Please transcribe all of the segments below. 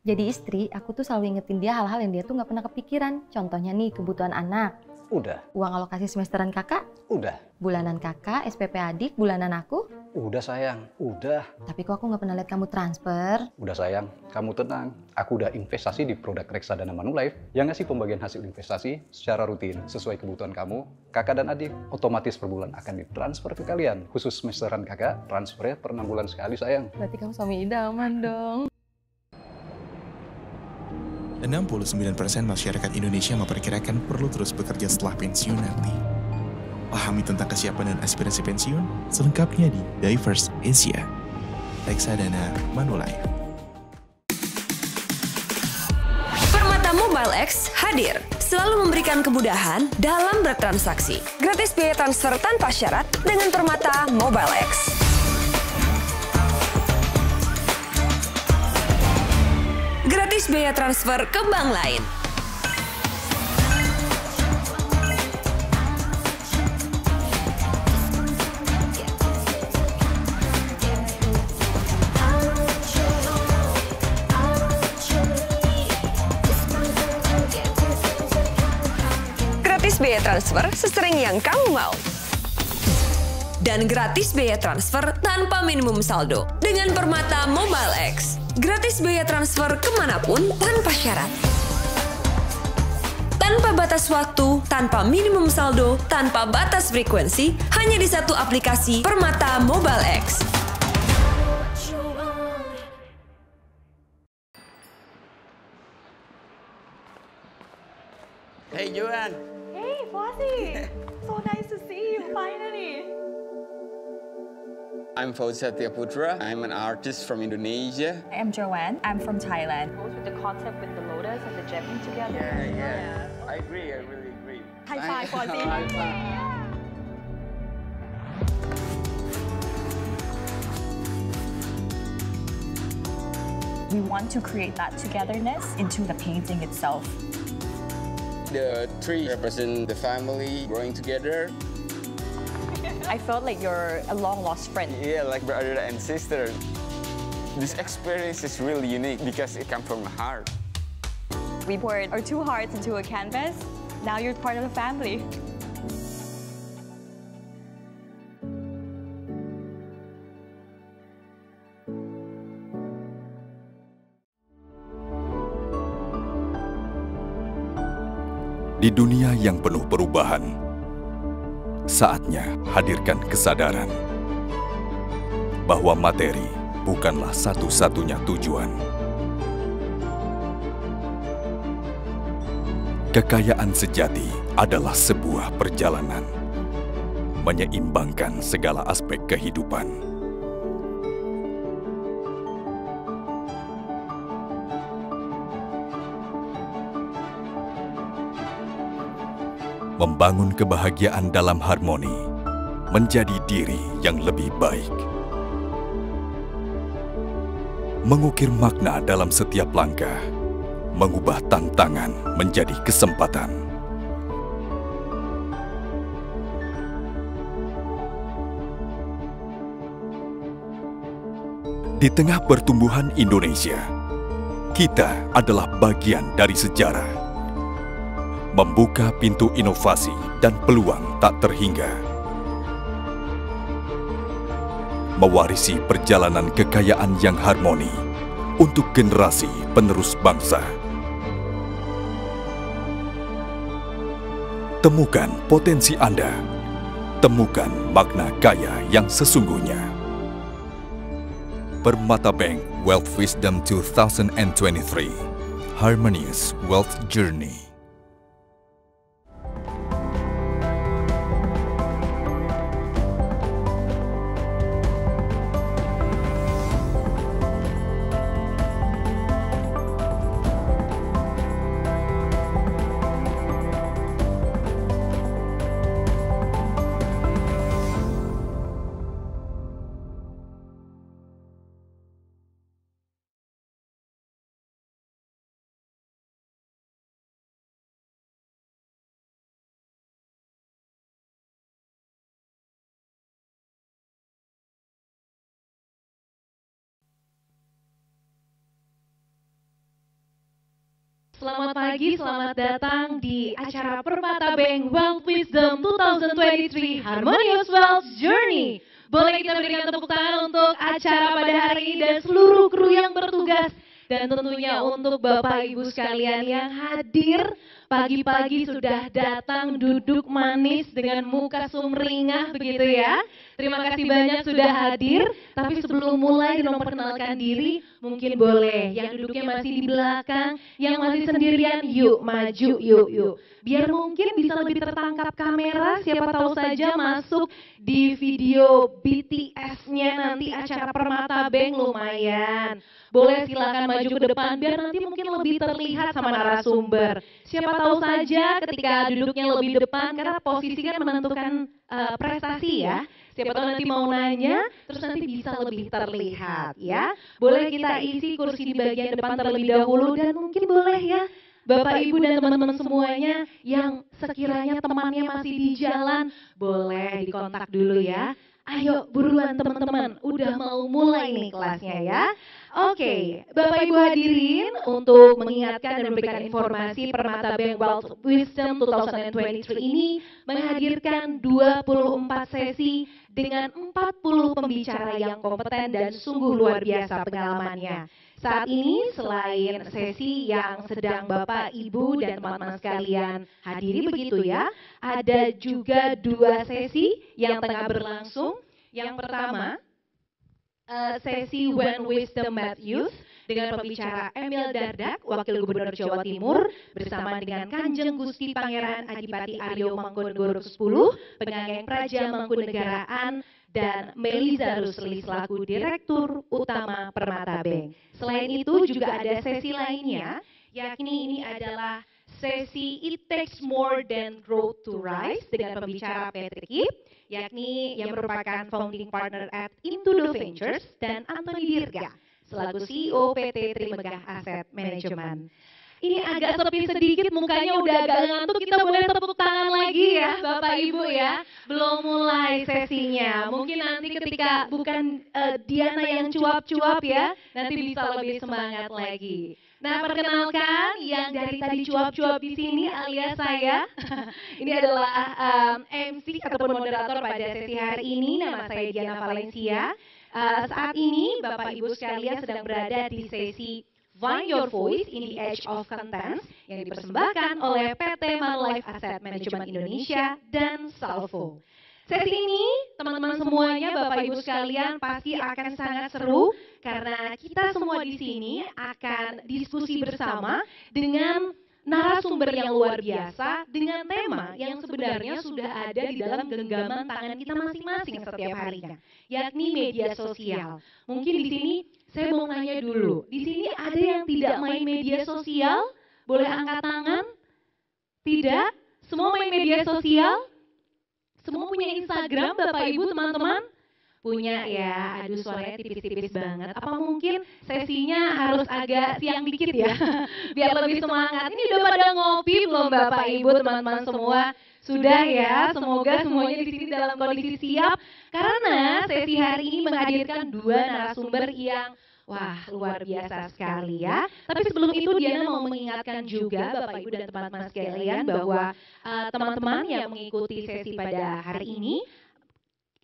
Jadi istri, aku tuh selalu ingetin dia hal-hal yang dia tuh nggak pernah kepikiran. Contohnya nih, kebutuhan anak. Udah. Uang alokasi semesteran kakak. Udah. Bulanan kakak, SPP adik, bulanan aku. Udah sayang, udah. Tapi kok aku nggak pernah lihat kamu transfer? Udah sayang, kamu tenang. Aku udah investasi di produk Reksadana Manulife yang ngasih pembagian hasil investasi secara rutin sesuai kebutuhan kamu, kakak dan adik. Otomatis per bulan akan ditransfer ke kalian. Khusus semesteran kakak, transfernya per 6 bulan sekali sayang. Berarti kamu suami idaman dong. 69% masyarakat Indonesia memperkirakan perlu terus bekerja setelah pensiun nanti. Pahami tentang kesiapan dan aspirasi pensiun selengkapnya di Diverse Asia. Reksadana Manulife. Permata Mobile X hadir, selalu memberikan kemudahan dalam bertransaksi. Gratis biaya transfer tanpa syarat dengan Permata Mobile X. Gratis biaya transfer ke bank lain. Gratis biaya transfer sesering yang kamu mau. Dan gratis biaya transfer tanpa minimum saldo dengan Permata Mobile X. Gratis biaya transfer kemanapun tanpa syarat. Tanpa batas waktu, tanpa minimum saldo, tanpa batas frekuensi, hanya di satu aplikasi Permata Mobile X. Hey Joan. Hey Fauzi, so nice to see you finally. I'm Fauzi Satyaputra. I'm an artist from Indonesia. I am Joanne. I'm from Thailand. Goes with the concept with the lotus and the jamming together. Yeah. I agree. I really agree. High five, Fauzi. High five. We want to create that togetherness into the painting itself. The tree represents the family growing together. I felt like you're a long-lost friend. Yeah, like brother and sister. This experience is really unique because it comes from the heart. We poured our two hearts into a canvas. Now you're part of the family. Di dunia yang penuh perubahan, saatnya hadirkan kesadaran bahwa materi bukanlah satu-satunya tujuan. Kekayaan sejati adalah sebuah perjalanan, menyeimbangkan segala aspek kehidupan. Membangun kebahagiaan dalam harmoni, menjadi diri yang lebih baik. Mengukir makna dalam setiap langkah, mengubah tantangan menjadi kesempatan. Di tengah pertumbuhan Indonesia, kita adalah bagian dari sejarah. Membuka pintu inovasi dan peluang tak terhingga. Mewarisi perjalanan kekayaan yang harmoni untuk generasi penerus bangsa. Temukan potensi Anda. Temukan makna kaya yang sesungguhnya. Permata Bank Wealth Wisdom 2023. Harmonious Wealth Journey. Selamat pagi, selamat datang di acara Permata Bank Wealth Wisdom 2023 Harmonious Wealth Journey. Boleh kita berikan tepuk tangan untuk acara pada hari ini dan seluruh kru yang bertugas. Dan tentunya untuk Bapak Ibu sekalian yang hadir pagi-pagi sudah datang duduk manis dengan muka sumringah begitu ya. Terima kasih banyak sudah hadir, tapi sebelum mulai memperkenalkan diri, mungkin boleh yang duduknya masih di belakang, yang masih sendirian, yuk maju, yuk. Biar mungkin bisa lebih tertangkap kamera, siapa tahu saja masuk di video BTS-nya nanti acara Permata Bank lumayan. Boleh silakan maju ke depan biar nanti mungkin lebih terlihat sama narasumber. Siapa tahu saja ketika duduknya lebih depan, karena posisi kan menentukan prestasi ya. Siapa tahu nanti mau nanya, terus nanti bisa lebih terlihat ya. Boleh kita isi kursi di bagian depan terlebih dahulu dan mungkin boleh ya Bapak Ibu dan teman-teman semuanya yang sekiranya temannya masih di jalan, boleh dikontak dulu ya. Ayo buruan teman-teman, udah mau mulai nih kelasnya ya. Oke, Bapak Ibu hadirin, untuk mengingatkan dan memberikan informasi Permata Bank Wealth Wisdom 2023 ini menghadirkan 24 sesi dengan 40 pembicara yang kompeten dan sungguh luar biasa pengalamannya. Saat ini selain sesi yang sedang Bapak, Ibu, dan teman-teman sekalian hadiri begitu ya, ada juga 2 sesi yang tengah berlangsung. Yang pertama, sesi When Wisdom Met Youth dengan pembicara Emil Dardak, Wakil Gubernur Jawa Timur, bersama dengan Kanjeng Gusti Pangeran Adipati Aryo Mangkunegoro ke-10, Pengangeng Praja Mangkunegaraan, dan Meliza Rusli selaku Direktur Utama Permata Bank. Selain itu juga ada sesi lainnya, yakni ini adalah sesi It Takes More Than Growth to Rise dengan pembicara Patrick Yip, yakni yang merupakan founding partner at Into the Ventures, dan Anthony Dirga selaku CEO PT Trimegah Asset Management. Ini agak sepi sedikit, mukanya udah agak ngantuk, kita boleh tepuk tangan lagi ya Bapak Ibu ya. Belum mulai sesinya, mungkin nanti ketika bukan Diana yang cuap-cuap ya, nanti bisa lebih semangat lagi. Nah, perkenalkan yang dari tadi cuap-cuap di sini alias saya. Ini adalah MC ataupun moderator pada sesi hari ini, nama saya Diana Valencia. Saat ini Bapak Ibu sekalian sedang berada di sesi Find Your Voice in the Age of Content yang dipersembahkan oleh PT Manulife Asset Management Indonesia dan Salvo. Sesi ini teman-teman semuanya, Bapak Ibu sekalian pasti akan sangat seru karena kita semua di sini akan diskusi bersama dengan narasumber yang luar biasa dengan tema yang sebenarnya sudah ada di dalam genggaman tangan kita masing-masing setiap harinya, yakni media sosial. Mungkin di sini saya mau nanya dulu, di sini ada yang tidak main media sosial? Boleh angkat tangan? Tidak? Semua main media sosial? Semua punya Instagram, Bapak Ibu, teman-teman? Punya ya, aduh suaranya tipis-tipis banget. Apa mungkin sesinya harus agak siang dikit ya, biar lebih semangat. Ini udah pada ngopi belum Bapak Ibu, teman-teman semua? Sudah ya, semoga semuanya di sini dalam kondisi siap. Karena sesi hari ini menghadirkan 2 narasumber yang wah, luar biasa sekali ya. Tapi sebelum itu Diana mau mengingatkan juga Bapak Ibu dan teman-teman sekalian bahwa teman-teman yang mengikuti sesi pada hari ini,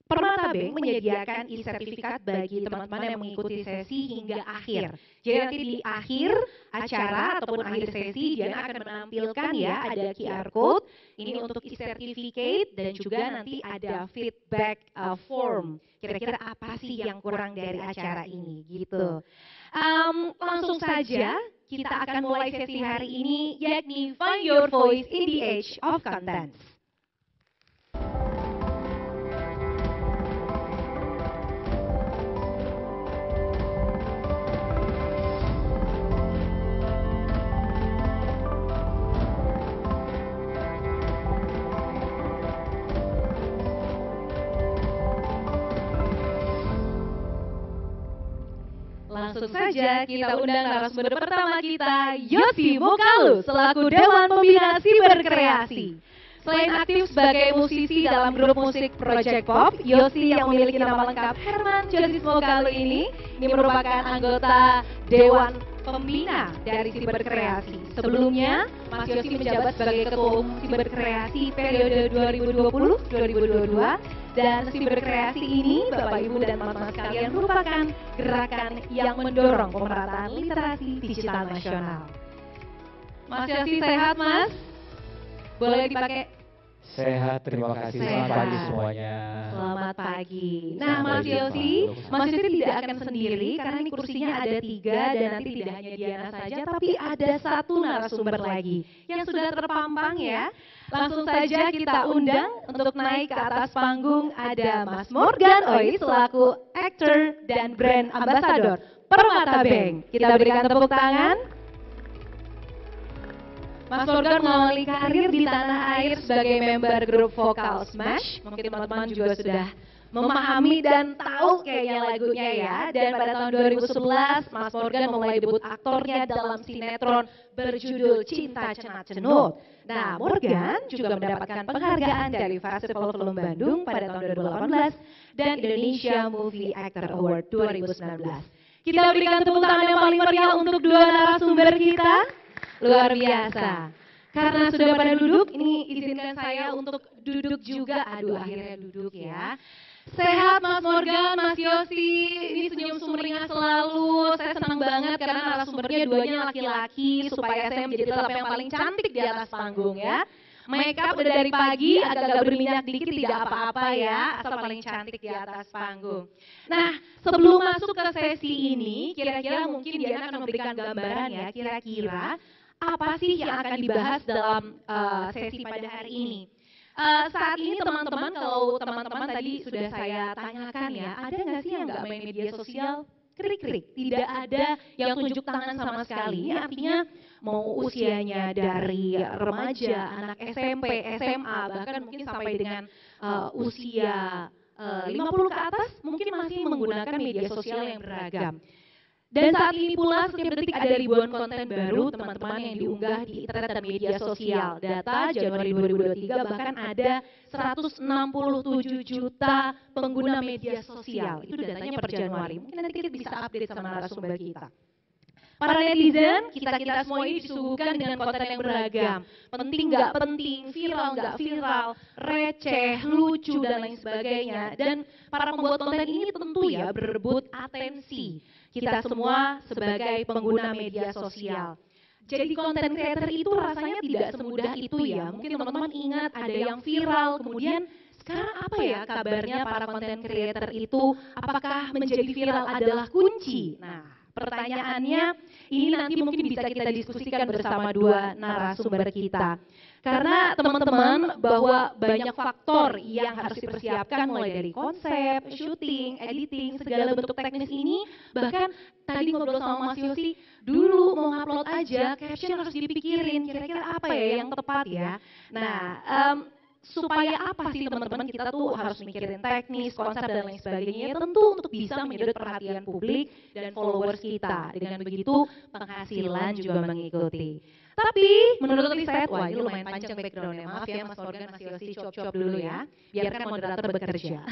Permata Bank menyediakan e-sertifikat bagi teman-teman yang mengikuti sesi hingga akhir. Jadi nanti di akhir acara ataupun akhir sesi Diana akan menampilkan ya ada QR code ini untuk e-sertificate dan juga nanti ada feedback form. Kira-kira apa sih yang kurang dari acara ini gitu. Langsung saja kita akan mulai sesi hari ini yakni Find Your Voice in the Age of Content. Langsung saja kita undang narasumber pertama kita, Yosi Mokalu, selaku Dewan Pembina Siberkreasi. Selain aktif sebagai musisi dalam grup musik Project Pop, Yosi yang memiliki nama lengkap Herman Josismo kali ini merupakan anggota Dewan Pembina dari Siberkreasi. Sebelumnya, Mas Yosi menjabat sebagai Ketua Umum Siberkreasi periode 2020-2022 dan Siberkreasi ini, Bapak Ibu dan teman-teman sekalian, merupakan gerakan yang mendorong pemerataan literasi digital nasional. Mas Yosi sehat, Mas? Boleh dipakai? Sehat, terima kasih. Selamat pagi semuanya. Selamat pagi. Nah, Mas Yosi tidak akan sendiri karena ini kursinya ada 3 dan nanti tidak hanya Diana saja, tapi ada 1 narasumber lagi yang sudah terpampang ya. Langsung saja kita undang untuk naik ke atas panggung ada Mas Morgan Oi selaku aktor dan brand ambassador Permata Bank. Kita berikan tepuk tangan. Mas Morgan mengawali karir di tanah air sebagai member grup vokal Smash. Mungkin teman-teman juga sudah memahami dan tahu kayaknya lagunya ya. Dan pada tahun 2011, Mas Morgan memulai debut aktornya dalam sinetron berjudul Cinta Cenat Cenut. Nah, Morgan juga mendapatkan penghargaan dari Festival Film Bandung pada tahun 2018 dan Indonesia Movie Actor Award 2019. Kita berikan tepuk tangan yang paling meriah untuk 2 narasumber kita. Luar biasa. Karena sudah pada duduk, ini izinkan saya untuk duduk juga. Aduh, akhirnya duduk ya. Sehat Mas Morgan, Mas Yosi, ini senyum sumringah selalu. Saya senang banget karena narasumbernya duanya laki-laki supaya saya menjadi tetap yang paling cantik di atas panggung ya. Make up udah dari pagi, agak-agak berminyak dikit tidak apa-apa ya, asal paling cantik di atas panggung. Nah, sebelum masuk ke sesi ini, kira-kira mungkin Diana akan memberikan gambaran ya, kira-kira apa sih yang akan dibahas dalam sesi pada hari ini. Saat ini teman-teman, kalau teman-teman tadi sudah saya tanyakan ya, ada nggak sih yang nggak main media sosial? Krik-krik, tidak ada yang tunjuk tangan sama sekali. Ini artinya mau usianya dari remaja, anak SMP, SMA, bahkan mungkin sampai dengan usia 50 ke atas, mungkin masih menggunakan media sosial yang beragam. Dan saat ini pula setiap detik ada ribuan konten baru teman-teman yang diunggah di internet dan media sosial. Data Januari 2023 bahkan ada 167 juta pengguna media sosial. Itu datanya per Januari. Mungkin nanti kita bisa update sama narasumber kita. Para netizen, kita semua ini disuguhkan dengan konten yang beragam. Penting nggak penting, viral nggak viral, receh, lucu, dan lain sebagainya. Dan para pembuat konten ini tentu ya berebut atensi kita semua sebagai pengguna media sosial. Jadi konten creator itu rasanya tidak semudah itu ya. Mungkin teman-teman ingat ada yang viral, kemudian sekarang apa ya kabarnya para konten creator itu? Apakah menjadi viral adalah kunci? Nah, pertanyaannya ini nanti mungkin bisa kita diskusikan bersama 2 narasumber kita. Karena teman-teman bahwa banyak faktor yang harus dipersiapkan mulai dari konsep, syuting, editing, segala bentuk teknis ini. Bahkan tadi ngobrol sama Mas Yosi, dulu mau ngupload aja, caption harus dipikirin kira-kira apa ya yang tepat ya. Nah, supaya apa sih teman-teman kita tuh harus mikirin teknis, konsep dan lain sebagainya, tentu untuk bisa menyedot perhatian publik dan followers kita. Dengan begitu penghasilan juga mengikuti. Tapi menurut riset, wah ini lumayan panjang backgroundnya, maaf ya Mas Morgan, Mas Yosi, cop-cop dulu ya, biarkan moderator bekerja.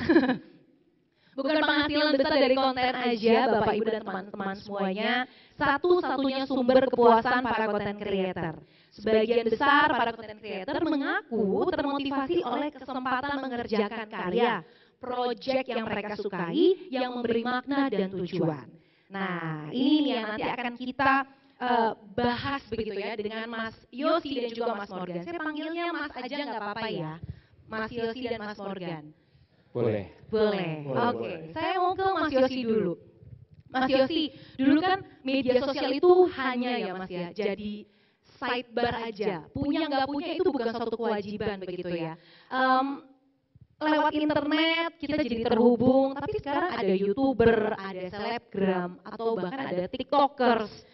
Bukan penghasilan besar dari konten aja Bapak Ibu dan teman-teman semuanya, satu-satunya sumber kepuasan para konten creator. Sebagian besar para konten creator mengaku termotivasi oleh kesempatan mengerjakan karya, proyek yang mereka sukai, yang memberi makna dan tujuan. Nah, ini yang nanti akan kita bahas begitu ya dengan Mas Yosi dan juga Mas Morgan. Saya panggilnya Mas aja nggak apa-apa ya, Mas Yosi dan Mas Morgan. Boleh. Oke. Saya mau ke Mas Yosi dulu. Mas Yosi, dulu kan media sosial itu hanya ya Mas ya, jadi sidebar aja. Punya nggak punya itu bukan suatu kewajiban begitu ya. Lewat internet kita jadi terhubung, tapi sekarang ada YouTuber, ada selebgram, atau bahkan ada TikTokers.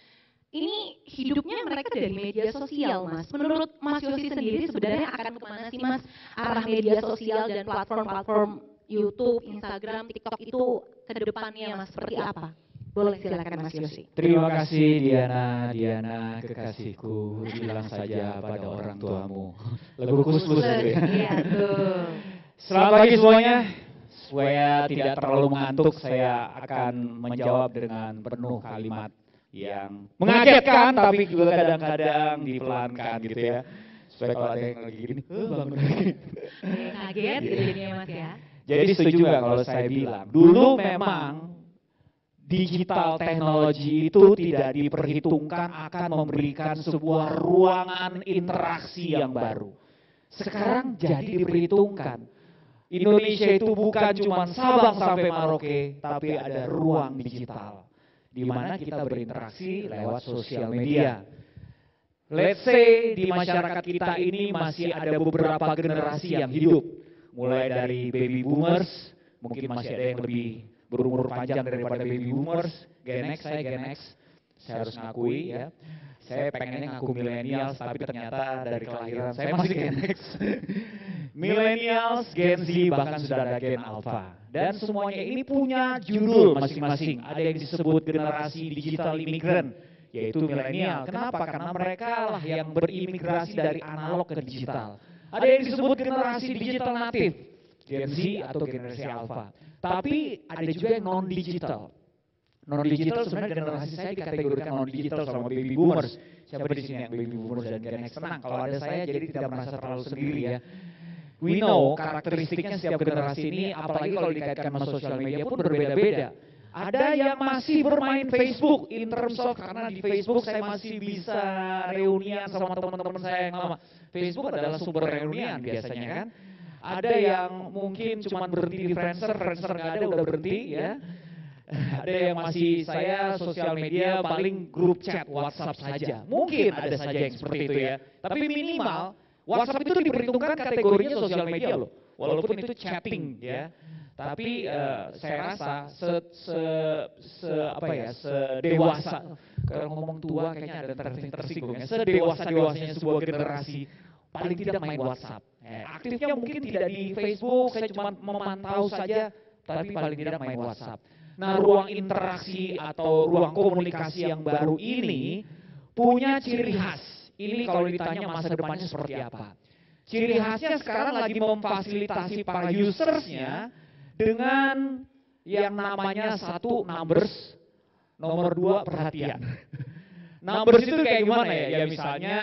Ini hidupnya mereka dari media sosial, Mas. Menurut Mas Yosi sendiri sebenarnya akan kemana sih Mas arah media sosial dan platform-platform YouTube, Instagram, TikTok itu ke depannya Mas seperti apa? Boleh silakan Mas Yosi. Terima kasih Diana kekasihku, bilang saja pada orang tuamu. Lagu Kusmus itu ya. Iya tuh. Selamat pagi semuanya. Supaya tidak terlalu mengantuk, saya akan menjawab dengan penuh kalimat yang mengagetkan, tapi juga kadang-kadang dipelankan gitu ya. Supaya kalau ada yang lagi gini, bangun lagi. Kaget gitu jadinya Mas ya. Jadi setuju nggak kalau saya bilang, dulu memang digital teknologi itu tidak diperhitungkan akan memberikan sebuah ruangan interaksi yang baru. Sekarang jadi diperhitungkan. Indonesia itu bukan cuma Sabang sampai Merauke, tapi ada ruang digital di mana kita berinteraksi lewat sosial media. Let's say di masyarakat kita ini masih ada beberapa generasi yang hidup, mulai dari baby boomers, mungkin masih ada yang lebih berumur panjang daripada baby boomers, Gen X, saya Gen X, saya harus ngakui ya. Saya pengennya ngaku millennials, tapi ternyata dari kelahiran saya masih Gen X. Millennials, Gen Z, bahkan sudah ada Gen Alpha. Dan semuanya ini punya judul masing-masing. Ada yang disebut generasi digital imigran, yaitu milenial. Kenapa? Karena mereka lah yang berimigrasi dari analog ke digital. Ada yang disebut generasi digital native, Gen Z atau generasi Alpha. Tapi ada juga yang non-digital. Non-digital sebenarnya generasi saya dikategorikan non-digital sama baby boomers. Siapa di sini yang baby boomers dan Gen X? Tenang, kalau ada saya jadi tidak merasa terlalu sendiri ya. We know karakteristiknya setiap generasi ini, apalagi kalau dikaitkan sama sosial media pun berbeda-beda. Ada yang masih bermain Facebook in terms of, karena di Facebook saya masih bisa reunian sama teman-teman saya yang lama. Facebook adalah sumber reunian biasanya kan. Ada yang mungkin cuma berhenti di Friendster nggak ada udah berhenti ya. Ada yang masih saya sosial media paling grup chat WhatsApp saja. Mungkin ada saja yang seperti itu ya. Tapi minimal WhatsApp itu diperhitungkan kategorinya sosial media loh. Walaupun itu chatting ya. Tapi saya rasa sedewasa, kalau ngomong tua kayaknya ada tersinggung ya. Sedewasa-dewasanya sebuah generasi paling tidak main WhatsApp. Aktifnya mungkin tidak di Facebook, saya cuma memantau saja, tapi paling tidak main WhatsApp. Nah, ruang interaksi atau ruang komunikasi yang baru ini punya ciri khas. Ini kalau ditanya masa depannya seperti apa. Ciri khasnya sekarang lagi memfasilitasi para usersnya dengan yang namanya satu numbers, nomor dua perhatian. Numbers itu kayak gimana ya? Ya misalnya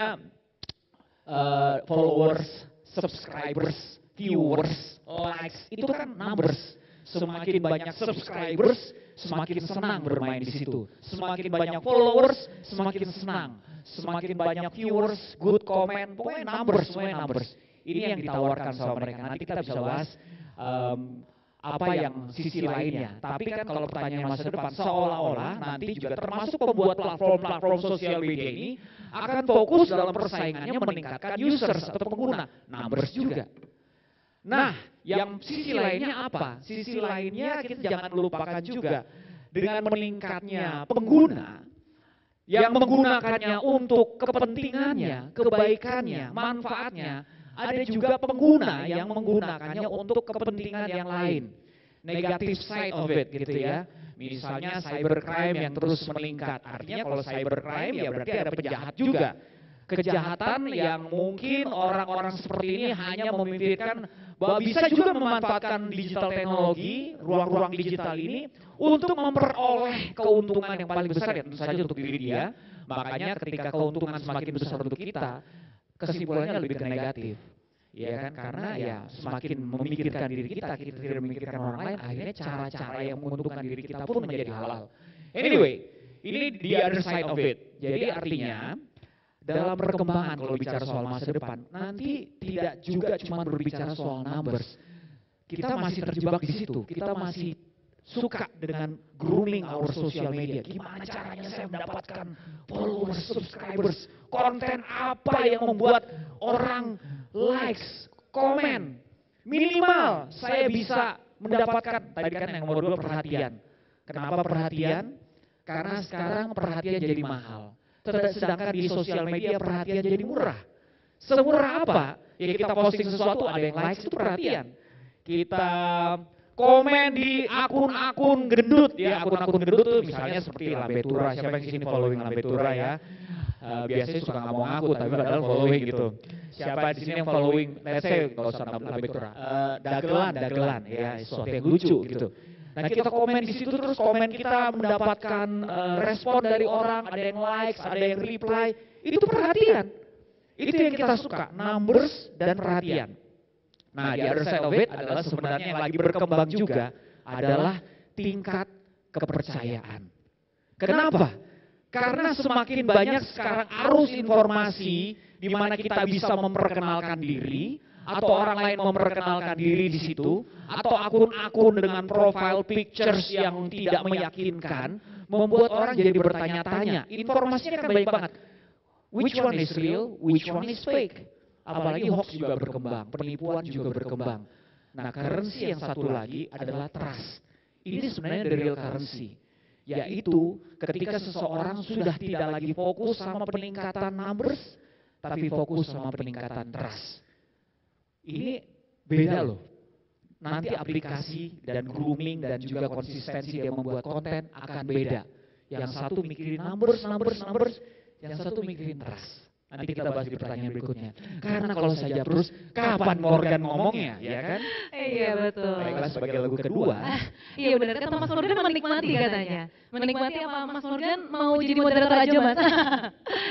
followers, subscribers, viewers, likes, itu kan numbers. Semakin banyak subscribers, semakin senang bermain di situ. Semakin banyak followers, semakin senang. Semakin banyak viewers, good comment, pokoknya numbers, semuanya numbers. Ini yang ditawarkan sama mereka. Nanti kita bisa bahas apa yang sisi lainnya. Tapi kan kalau pertanyaan masa depan, seolah-olah nanti juga termasuk pembuat platform sosial media ini akan fokus dalam persaingannya meningkatkan users atau pengguna, numbers juga. Nah, yang sisi lainnya apa? Sisi lainnya kita jangan lupakan juga dengan meningkatnya pengguna yang menggunakannya untuk kepentingannya, kebaikannya, manfaatnya. Ada juga pengguna yang menggunakannya untuk kepentingan yang lain. Negative side of it gitu ya. Misalnya cybercrime yang terus meningkat. Artinya kalau cybercrime ya berarti ada penjahat juga. Kejahatan yang mungkin orang-orang seperti ini hanya memikirkan bahwa bisa juga memanfaatkan digital teknologi, ruang-ruang digital ini untuk memperoleh keuntungan yang paling besar ya tentu saja untuk diri dia. Makanya ketika keuntungan semakin besar untuk kita, kesimpulannya lebih ke negatif. Ya kan, karena ya semakin memikirkan diri kita tidak memikirkan orang lain, akhirnya cara-cara yang menguntungkan diri kita pun menjadi halal. Anyway, ini the other side of it. Jadi artinya, dalam perkembangan kalau bicara soal masa depan, nanti tidak juga cuma berbicara soal numbers. Kita masih terjebak di situ, kita masih suka dengan grooming our social media. Gimana caranya saya mendapatkan followers, subscribers, konten apa yang membuat orang likes, komen. Minimal saya bisa mendapatkan, tadi kan yang nomor 2 perhatian. Kenapa perhatian? Karena sekarang perhatian jadi mahal. Sedangkan di sosial media perhatian jadi murah. Semurah apa? Ya kita posting sesuatu ada yang likes itu perhatian. Kita komen di akun-akun gendut ya, akun-akun gendut tuh misalnya seperti Lambe Tura. Siapa yang di sini following Lambe Tura ya? Biasanya suka nggak mau ngaku tapi padahal following gitu. Siapa di sini yang following, let's say nggak usah Lambe Tura, dagelan ya, sesuatu yang lucu gitu. Nah kita komen di situ terus komen kita mendapatkan respon dari orang, ada yang likes, ada yang reply, itu perhatian. Itu yang kita suka, numbers dan perhatian. Nah, the other side of it adalah sebenarnya yang lagi berkembang juga adalah tingkat kepercayaan. Kenapa? Karena semakin banyak sekarang arus informasi di mana kita bisa memperkenalkan diri, atau orang lain memperkenalkan diri di situ, atau akun-akun dengan profile pictures yang tidak meyakinkan, membuat orang jadi bertanya-tanya. Informasinya kan banyak banget. Which one is real, which one is fake? Apalagi hoax juga berkembang, penipuan juga berkembang. Nah, currency yang satu lagi adalah trust. Ini sebenarnya the real currency. Yaitu ketika seseorang sudah tidak lagi fokus sama peningkatan numbers, tapi fokus sama peningkatan trust. Ini beda loh. Nanti aplikasi dan grooming dan juga konsistensi dia membuat konten akan beda. Yang satu mikirin numbers, yang satu mikirin trust. Nanti kita bahas di pertanyaan berikutnya. Karena kalau saja terus, kapan Morgan ngomongnya, ya kan? Iya betul. Baiklah sebagai lagu kedua. Iya benar, kata Mas Morgan menikmati katanya. Menikmati apa Mas Morgan mau jadi moderator aja Mas?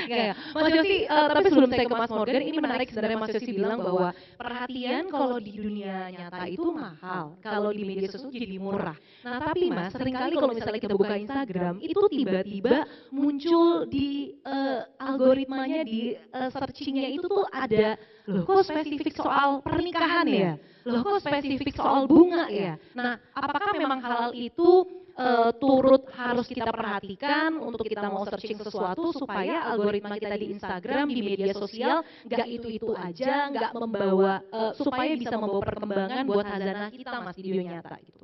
Enggak ya. Mas Yosi, tapi sebelum saya ke Mas Morgan, ini menarik sebenarnya Mas Yosi bilang bahwa perhatian kalau di dunia nyata itu mahal. Kalau di media sosial jadi murah. Nah tapi Mas, seringkali kalau misalnya kita buka Instagram, itu tiba-tiba muncul di algoritmanya, di searchingnya itu tuh ada, loh kok spesifik soal pernikahan ya? Loh kok spesifik soal bunga ya? Nah apakah memang hal itu turut harus kita perhatikan untuk kita mau searching sesuatu supaya algoritma kita di Instagram, di media sosial nggak itu aja, nggak membawa, supaya bisa membawa perkembangan buat hazanah kita Mas di dunia nyata gitu.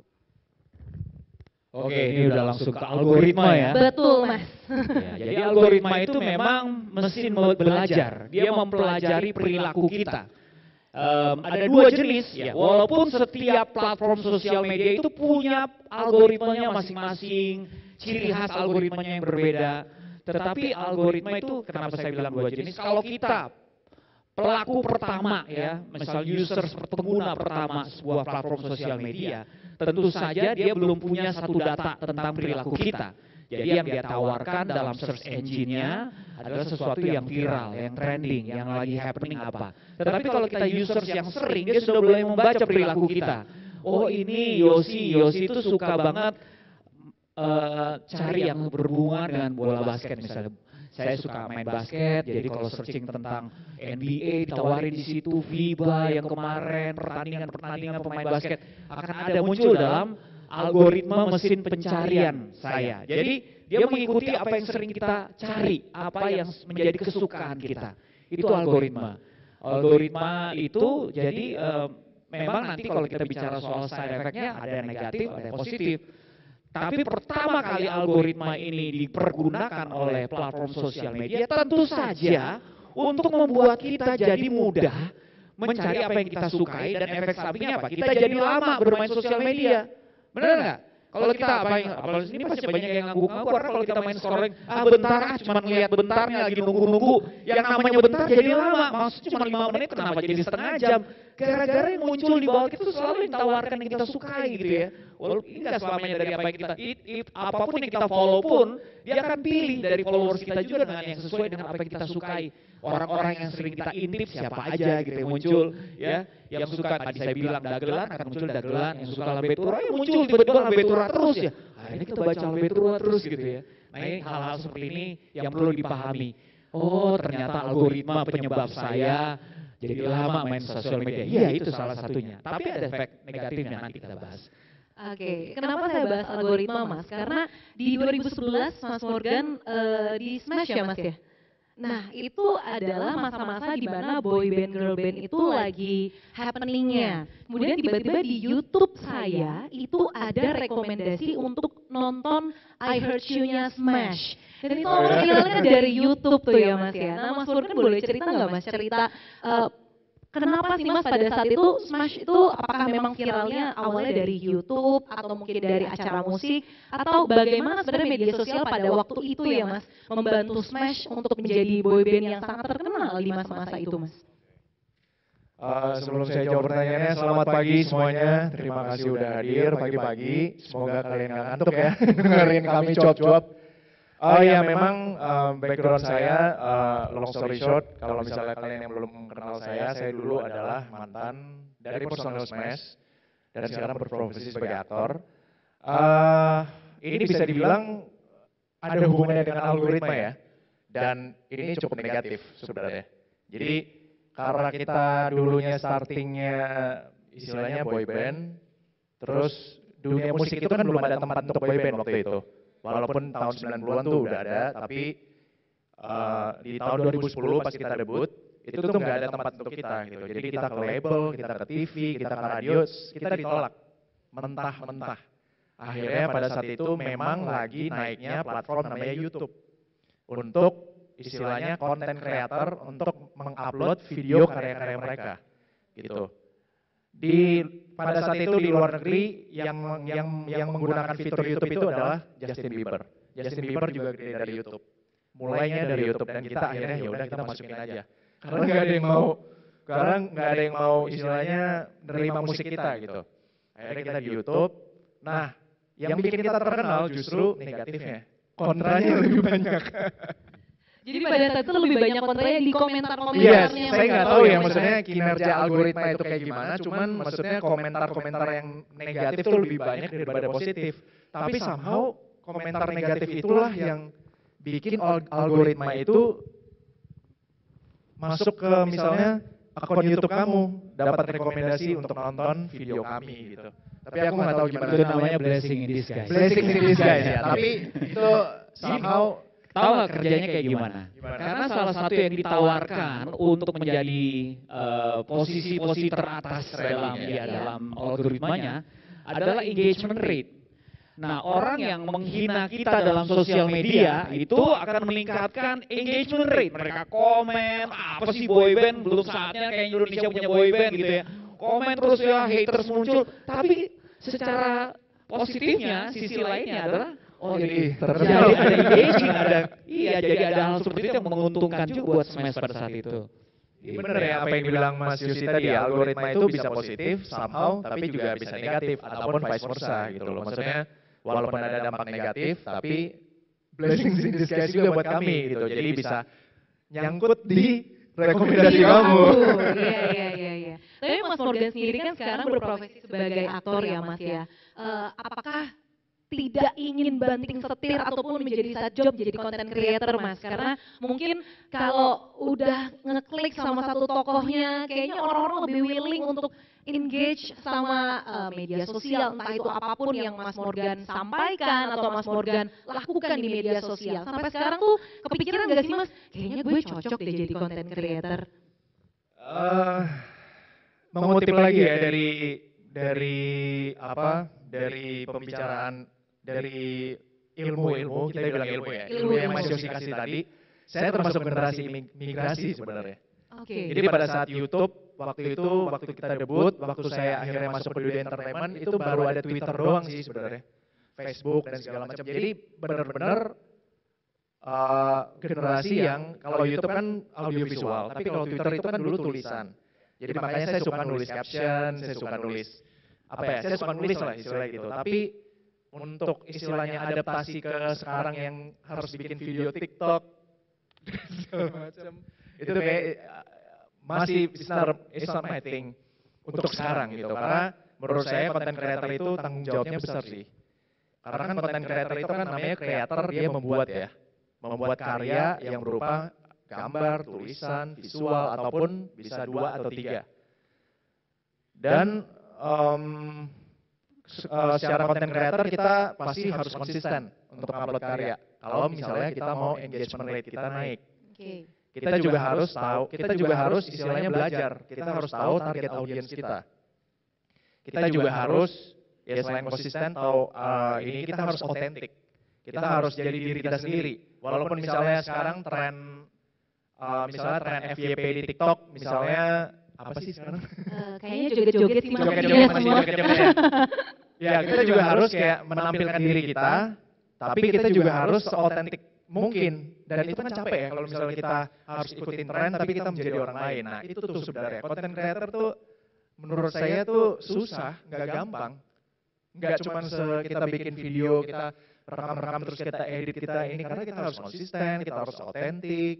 Oke, ini udah langsung ke algoritma ya. Betul Mas. Ya, jadi algoritma itu memang mesin belajar. Dia mempelajari perilaku kita. Ada dua jenis ya. Walaupun setiap platform sosial media itu punya algoritmanya masing-masing, ciri khas algoritmanya yang berbeda. Tetapi algoritma itu kenapa saya bilang dua jenis? Kalau kita pelaku pertama ya, misal user pengguna pertama sebuah platform sosial media, tentu saja dia belum punya satu data tentang perilaku kita. Jadi yang dia tawarkan dalam search engine-nya adalah sesuatu yang viral, yang trending, yang lagi happening apa. Tetapi kalau kita users yang sering, dia sudah mulai membaca perilaku kita. Oh ini Yosi itu suka banget cari yang berhubungan dengan bola basket misalnya. Saya suka main basket, jadi kalau searching tentang NBA ditawarin di situ, FIBA yang kemarin, pertandingan pemain basket akan ada muncul dalam algoritma mesin pencarian saya. Jadi dia mengikuti apa yang sering kita cari, apa yang menjadi kesukaan kita. Itu algoritma. Algoritma itu jadi memang nanti kalau kita bicara soal side effect-nya ada yang negatif, ada yang positif. Tapi pertama kali algoritma ini dipergunakan oleh platform sosial media tentu saja untuk membuat kita jadi mudah mencari apa yang kita sukai dan efek sampingnya apa? Kita jadi lama bermain sosial media. Benar nggak? Kalau kita apalagi ini pasti banyak yang ngangguk-ngangguk karena kalau kita main scrolling, bentar cuma ngelihat bentarnya lagi nunggu-nunggu, yang namanya bentar jadi lama, maksudnya cuma 5 menit kenapa jadi setengah jam? Gara-gara yang muncul di bawah kita itu selalu ditawarkan yang kita sukai gitu ya. Walaupun ini nggak selamanya dari apa yang kita, apapun yang kita follow pun, dia akan pilih dari followers kita juga dengan yang sesuai dengan apa yang kita sukai. Orang-orang yang sering kita intip siapa aja gitu yang muncul ya. Yang suka tadi saya bilang dagelan akan muncul dagelan, yang suka Lambe Tura ya muncul tiba-tiba Lambe Tura terus ya. Akhirnya kita baca Lambe Tura terus gitu ya. Nah ini hal-hal seperti ini yang perlu dipahami. Oh ternyata algoritma penyebab saya jadi lama main sosial media. Iya itu salah satunya. Tapi ada efek negatifnya nanti kita bahas. Oke, kenapa saya bahas algoritma Mas? Karena di 2011 Mas Morgan di Smash ya Mas ya? Nah itu adalah masa-masa di mana boy band, girl band itu lagi happeningnya. Kemudian tiba-tiba di YouTube saya itu ada rekomendasi untuk nonton I Heard You-nya Smash. Dan itu originalnya dari YouTube tuh ya Mas ya. Nah Mas Morgan boleh cerita nggak Mas cerita kenapa sih Mas pada saat itu Smash itu apakah memang viralnya awalnya dari YouTube atau mungkin dari acara musik atau bagaimana sebenarnya media sosial pada waktu itu ya Mas membantu Smash untuk menjadi boyband yang sangat terkenal di masa-masa itu Mas? Sebelum saya jawab pertanyaannya, selamat pagi semuanya. Terima kasih udah hadir pagi-pagi. Semoga kalian nggak ngantuk ya dengerin kami cuap-cuap. Oh ya, memang background saya, long story short, kalau misalnya kalian yang belum kenal saya dulu adalah mantan dari personel Smash dan sekarang berprofesi sebagai aktor. Ini bisa dibilang ada hubungannya dengan algoritma ya, dan ini cukup negatif sebenarnya. Jadi karena kita dulunya startingnya istilahnya boyband, terus dunia musik itu kan belum ada tempat untuk boyband waktu itu. Walaupun tahun 90-an tuh udah ada, tapi di tahun 2010 pas kita debut, itu tuh nggak ada tempat untuk kita gitu. Jadi kita ke label, kita ke TV, kita ke radio, kita ditolak mentah-mentah. Akhirnya pada saat itu memang lagi naiknya platform namanya YouTube untuk istilahnya konten creator untuk mengupload video karya-karya mereka gitu. Pada saat itu di luar negeri yang menggunakan fitur YouTube itu adalah Justin Bieber. Justin Bieber juga gede dari YouTube. Mulainya dari YouTube dan kita akhirnya ya udah kita masukin aja. Karena nggak ada yang mau istilahnya nerima musik kita gitu. Akhirnya kita di YouTube. Nah, yang bikin kita terkenal justru negatifnya. Kontranya lebih banyak. Jadi pada saat itu lebih banyak kontranya di komentar-komentarnya. Iya, saya nggak tahu ya maksudnya kinerja algoritma itu kayak gimana, cuman maksudnya komentar-komentar yang negatif itu lebih banyak daripada positif. Tapi somehow komentar negatif itulah yang bikin algoritma itu masuk ke misalnya akun YouTube kamu, dapat rekomendasi untuk nonton video kami gitu. Tapi aku nggak tahu gimana. Itu namanya blessing in disguise. Blessing in disguise ya, tapi itu somehow tahu nggak kerjanya kayak gimana? Karena salah satu yang ditawarkan untuk menjadi posisi-posisi teratas dalam algoritmanya adalah engagement rate. Nah, orang yang menghina kita dalam sosial media itu akan meningkatkan engagement rate. Mereka komen, apa sih boyband, belum saatnya kayak Indonesia punya boyband gitu ya. Komen terus ya, haters muncul. Tapi secara positifnya, sisi lainnya adalah jadi ada engaging, jadi ada hal seperti itu yang menguntungkan juga buat Smash pada saat itu. Bener ya apa yang dibilang Mas Yusi tadi ya, algoritma itu bisa positif somehow, tapi juga bisa negatif ataupun vice versa gitu loh. Maksudnya walaupun ada dampak negatif, tapi blessing in disguise juga buat kami gitu. Jadi bisa nyangkut di rekomendasi kamu. Iya. Tapi Mas Morgan sendiri kan sekarang berprofesi sebagai aktor ya Mas ya. Apakah tidak ingin banting setir ataupun menjadi side job jadi content creator Mas? Karena mungkin kalau udah ngeklik sama satu tokohnya, kayaknya orang-orang lebih willing untuk engage sama media sosial, entah itu apapun yang Mas Morgan sampaikan atau Mas Morgan lakukan di media sosial. Sampai sekarang tuh kepikiran gak sih Mas, kayaknya gue cocok deh jadi content creator? Mengutip lagi ya dari pembicaraan, dari ilmu, kita bilang ilmu ya, ilmu yang Mas Yosi kasih tadi, saya termasuk generasi migrasi sebenarnya. Jadi pada saat YouTube, waktu kita debut, waktu saya akhirnya masuk ke dunia entertainment, itu baru ada Twitter doang sih sebenarnya. Facebook dan segala macam. Jadi benar-benar generasi yang, kalau YouTube kan audiovisual, tapi kalau Twitter itu kan dulu tulisan. Jadi makanya saya suka nulis caption, saya suka nulis, saya suka nulis lah istilahnya gitu. Tapi untuk istilahnya adaptasi ke sekarang yang harus bikin video TikTok segala macam, itu kayak masih it's not my thing untuk sekarang gitu. Karena menurut saya content creator itu tanggung jawabnya besar sih. Karena kan content creator itu kan namanya creator, dia membuat karya yang berupa gambar, tulisan, visual, ataupun bisa 2 atau 3. Dan secara content creator kita pasti harus konsisten untuk upload karya. Kalau misalnya kita mau engagement rate kita naik. Kita juga harus istilahnya belajar. Kita harus tahu target audiens kita. Kita juga harus, ya selain konsisten, ini kita harus otentik. Kita harus jadi diri kita sendiri. Walaupun misalnya sekarang tren FYP di TikTok, misalnya apa sih sekarang? Kayaknya joget-joget sih Mas. Joget-joget masih joget-joget ya. Ya kita juga harus kayak menampilkan diri kita, tapi kita juga harus seotentik mungkin. Dan itu kan capek ya kalau misalnya kita harus ikutin tren tapi kita menjadi orang lain. Nah itu tuh sebenarnya content creator tuh menurut saya tuh susah, nggak gampang. Nggak cuma kita bikin video, kita rekam-rekam terus kita edit kita ini, karena kita harus konsisten, kita harus otentik,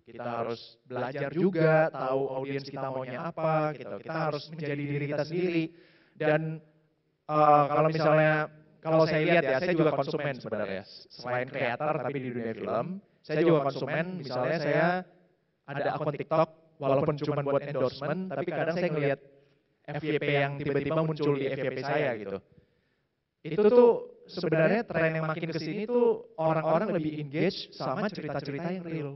kita harus belajar juga, tahu audiens kita maunya apa, gitu. Kita harus menjadi diri kita sendiri. Dan kalau misalnya, kalau saya lihat ya, saya juga konsumen sebenarnya. Selain kreator tapi di dunia film, saya juga konsumen. Misalnya saya ada akun TikTok, walaupun cuma buat endorsement, tapi kadang saya ngelihat FYP yang tiba-tiba muncul di FYP saya gitu. Itu tuh sebenarnya tren yang makin kesini tuh orang-orang lebih engage sama cerita-cerita yang real.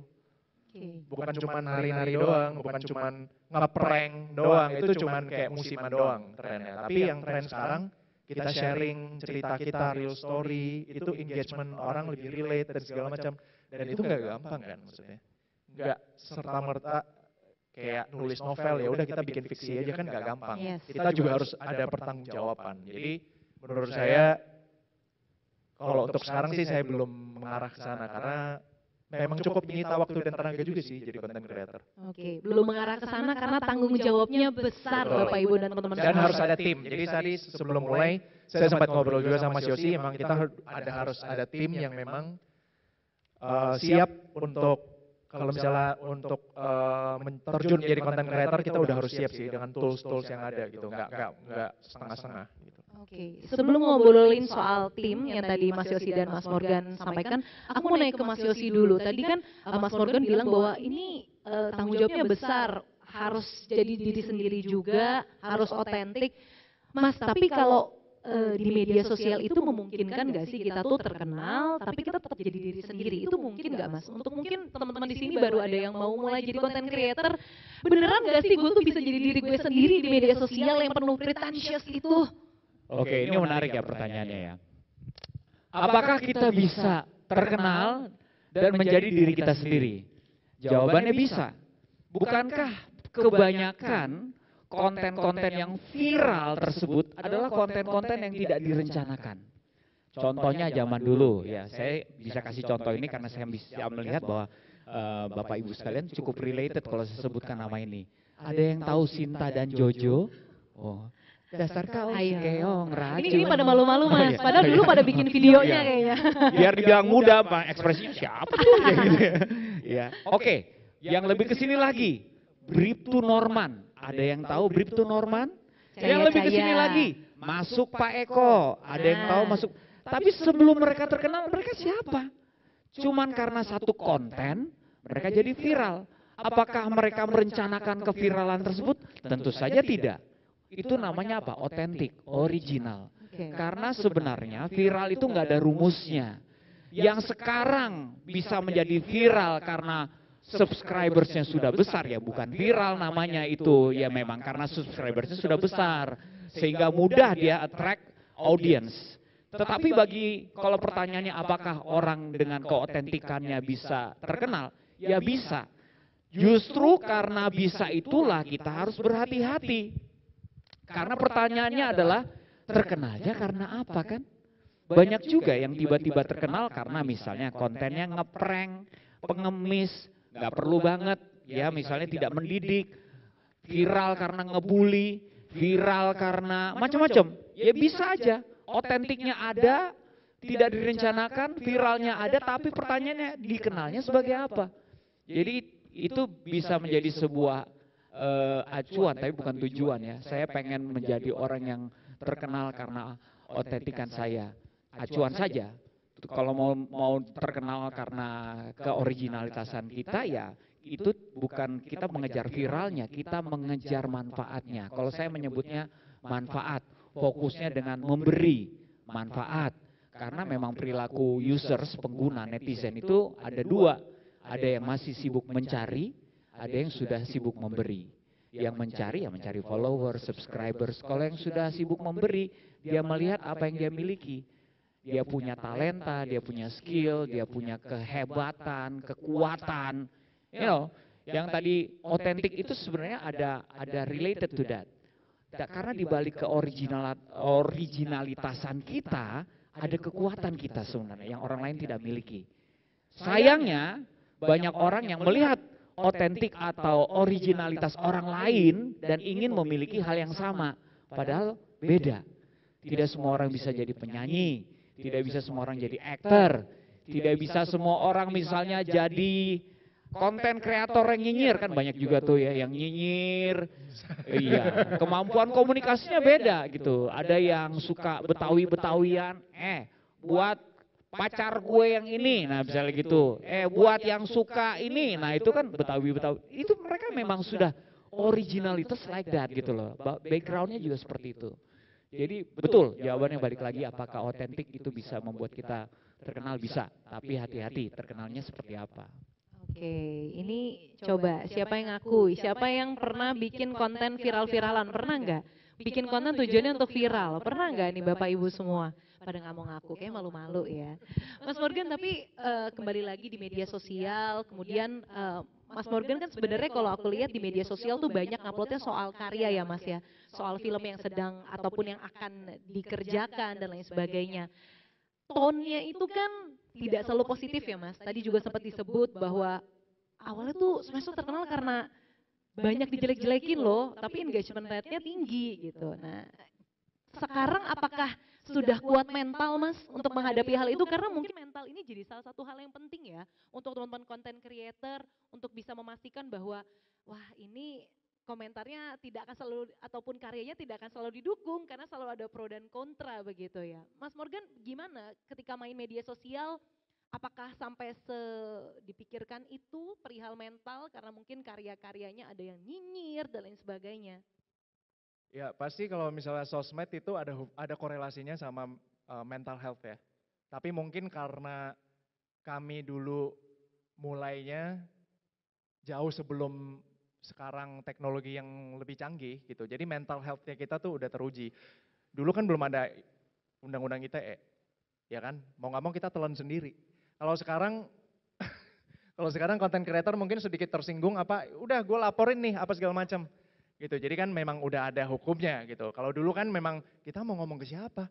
Bukan cuma nari-nari doang, bukan cuma ngeprank doang, itu cuma kayak musiman doang trennya. Tapi yang tren sekarang, kita sharing cerita kita, real story, itu engagement orang lebih relate dan segala macam. Dan itu nggak gampang kan maksudnya. Nggak serta-merta kayak nulis novel, ya udah kita bikin fiksi aja kan nggak gampang. Kita juga harus ada pertanggungjawaban. Jadi menurut saya, kalau untuk sekarang sih saya belum mengarah ke sana karena memang cukup menyita waktu dan tenaga juga sih jadi content creator. Oke, belum mengarah ke sana karena tanggung jawabnya besar Bapak Ibu dan teman-teman. Dan harus ada tim. Jadi tadi sebelum mulai saya sempat ngobrol juga sama Mas Yosi, emang kita harus ada tim yang memang siap untuk kalau misalnya untuk terjun jadi content creator, kita udah harus siap sih dengan tools-tools yang ada gitu, nggak setengah-setengah gitu. Oke, sebelum ngobrolin soal tim yang tadi Mas Yosi dan Mas Morgan sampaikan, aku mau naik ke Mas Yosi dulu. Tadi kan Mas Morgan bilang bahwa ini tanggung jawabnya besar, harus jadi diri sendiri juga, harus otentik. Mas, tapi kalau di media sosial itu memungkinkan nggak sih kita tuh terkenal, tapi kita tetap jadi diri sendiri? Itu mungkin nggak Mas? Untuk mungkin teman-teman di sini baru ada yang mau mulai jadi content creator, beneran nggak sih gue tuh bisa jadi diri gue sendiri di media sosial yang penuh pretentious itu? Oke, ini menarik ya pertanyaannya ya. Apakah kita bisa terkenal dan menjadi diri kita sendiri? Jawabannya bisa. Bukankah kebanyakan konten-konten yang viral tersebut adalah konten-konten yang tidak direncanakan? Contohnya zaman dulu ya, saya bisa kasih contoh ini karena saya bisa melihat bahwa Bapak Ibu sekalian cukup related kalau saya sebutkan nama ini. Ada yang tahu Sinta dan Jojo? Oh. Dasar kau keong racun. Ini pada malu-malu Mas, padahal dulu pada bikin videonya kayaknya. Biar dibilang muda, Pak, ekspresinya siapa tuh? Ya. Oke, yang lebih ke sini lagi, Bribtu Norman. Ada yang tahu Bribtu Norman? Yang lebih ke sini lagi, Masuk Pak Eko. Ada yang tahu Masuk. Tapi sebelum mereka terkenal, mereka siapa? Cuman karena satu konten, mereka jadi viral. Apakah mereka merencanakan keviralan tersebut? Tentu saja tidak. Itu namanya apa? Otentik, original. Karena sebenarnya viral itu nggak ada rumusnya. Yang sekarang bisa menjadi viral karena subscribersnya sudah besar ya, bukan viral namanya itu ya, memang karena subscribersnya sudah besar sehingga mudah dia attract audience. Tetapi kalau pertanyaannya apakah orang dengan keotentikannya bisa terkenal? Ya bisa. Justru karena bisa itulah kita harus berhati-hati. Karena pertanyaannya adalah terkenalnya karena apa kan? Banyak juga yang tiba-tiba terkenal karena misalnya kontennya ngeprank, pengemis, nggak perlu banget, ya misalnya tidak mendidik, viral karena ngebully, viral karena macam-macam. Ya bisa aja, otentiknya ada, tidak direncanakan, viralnya ada, tapi pertanyaannya dikenalnya sebagai apa? Jadi itu bisa menjadi sebuah acuan tapi bukan tujuan ya. Saya pengen menjadi orang yang terkenal karena otentikan saya. Acuan saja. Kalau mau terkenal karena keoriginalitasan kita ya itu bukan kita mengejar viralnya, kita mengejar manfaatnya. Kalau saya menyebutnya manfaat, fokusnya dengan memberi manfaat. Karena memang perilaku users, pengguna, netizen itu ada dua. Ada yang masih sibuk mencari, ada yang sudah sibuk memberi. Yang mencari ya mencari followers, subscribers. Kalau yang sudah sibuk memberi, dia melihat apa yang dia miliki. Dia punya talenta, dia punya skill, dia punya kehebatan, kekuatan. Yang tadi otentik itu sebenarnya ada related to that. Karena dibalik ke originalitasan kita, ada kekuatan kita sebenarnya yang orang lain tidak miliki. Sayangnya banyak orang yang melihat otentik atau originalitas orang lain dan ingin memiliki hal yang sama. Padahal beda. Tidak semua orang bisa jadi penyanyi, tidak bisa semua orang jadi aktor, tidak bisa semua orang misalnya jadi konten kreator yang nyinyir, kan banyak juga tuh ya yang nyinyir. Iya, kemampuan komunikasinya beda gitu. Ada yang suka Betawi-Betawian, buat pacar gue yang ini, nah misalnya gitu. Buat yang suka ini, nah itu kan Betawi-Betawi. Itu mereka memang sudah originalitas like that gitu loh. Backgroundnya juga seperti itu. Jadi betul jawabannya balik lagi, apakah otentik itu bisa membuat kita terkenal? Bisa, tapi hati-hati terkenalnya seperti apa. Oke, ini coba siapa yang ngaku, siapa yang pernah bikin konten viral-viralan, pernah nggak? Bikin konten tujuannya untuk viral, pernah nggak nih Bapak Ibu semua? Pada nggak mau ngaku, kayak malu-malu ya. Mas Morgan, tapi kembali lagi di media sosial, kemudian Mas Morgan kan sebenarnya kalau aku lihat di media sosial tuh banyak uploadnya soal karya ya Mas ya, soal film yang sedang ataupun yang akan dikerjakan dan lain sebagainya. Tone-nya itu kan tidak selalu positif ya Mas. Tadi juga sempat disebut bahwa awalnya tuh Smash tuh terkenal karena banyak dijelek-jelekin loh, tapi engagement rate-nya tinggi gitu. Nah, sekarang apakah sudah kuat mental Mas untuk menghadapi hal itu? Karena mungkin mental ini jadi salah satu hal yang penting ya untuk teman-teman content creator untuk bisa memastikan bahwa wah ini komentarnya tidak akan selalu ataupun karyanya tidak akan selalu didukung karena selalu ada pro dan kontra begitu ya. Mas Morgan gimana ketika main media sosial, apakah sampai dipikirkan itu perihal mental karena mungkin karya-karyanya ada yang nyinyir dan lain sebagainya? Ya pasti kalau misalnya sosmed itu ada korelasinya sama mental health ya. Tapi mungkin karena kami dulu mulainya jauh sebelum sekarang teknologi yang lebih canggih gitu. Jadi mental health-nya kita tuh udah teruji. Dulu kan belum ada undang-undang ITE, ya kan? Mau nggak mau kita telan sendiri. Kalau sekarang content creator mungkin sedikit tersinggung udah gue laporin nih apa segala macam gitu. Jadi kan memang udah ada hukumnya gitu. Kalau dulu kan memang kita mau ngomong ke siapa,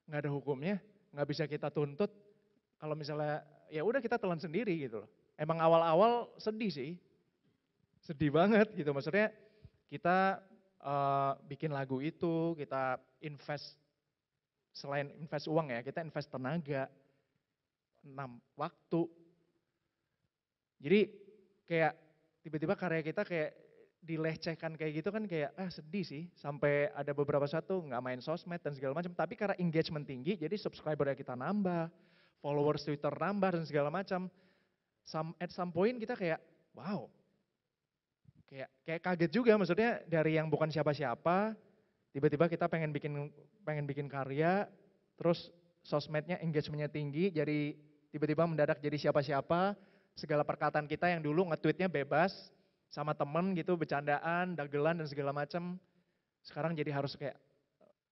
nggak ada hukumnya, nggak bisa kita tuntut. Kalau misalnya ya udah kita telan sendiri gitu loh. Emang awal-awal sedih sih. Sedih banget gitu, maksudnya kita bikin lagu itu, kita invest, selain invest uang ya, kita invest tenaga, waktu. Jadi kayak tiba-tiba karya kita kayak dilecehkan kayak gitu kan kayak sedih sih. Sampai ada beberapa saat tuh nggak main sosmed dan segala macam, tapi karena engagement tinggi jadi subscribernya kita nambah, followers Twitter nambah dan segala macam. At some point kita kayak wow. Kayak kaget juga, maksudnya dari yang bukan siapa-siapa, tiba-tiba kita pengen bikin karya, terus sosmednya engagementnya tinggi, jadi tiba-tiba mendadak jadi siapa-siapa, segala perkataan kita yang dulu nge-tweetnya bebas, sama temen gitu, bercandaan, dagelan dan segala macam, sekarang jadi harus kayak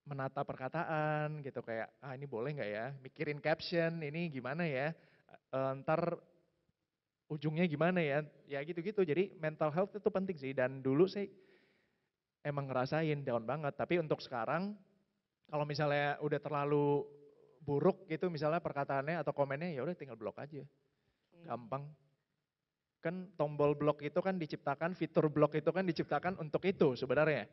menata perkataan gitu, kayak ini boleh nggak ya, mikirin caption, ini gimana ya, ntar ujungnya gimana ya gitu-gitu. Jadi mental health itu penting sih, dan dulu sih emang ngerasain down banget. Tapi untuk sekarang kalau misalnya udah terlalu buruk gitu misalnya perkataannya atau komennya, ya udah tinggal blok aja. Gampang. Kan tombol blok itu kan diciptakan, fitur blok itu kan diciptakan untuk itu sebenarnya.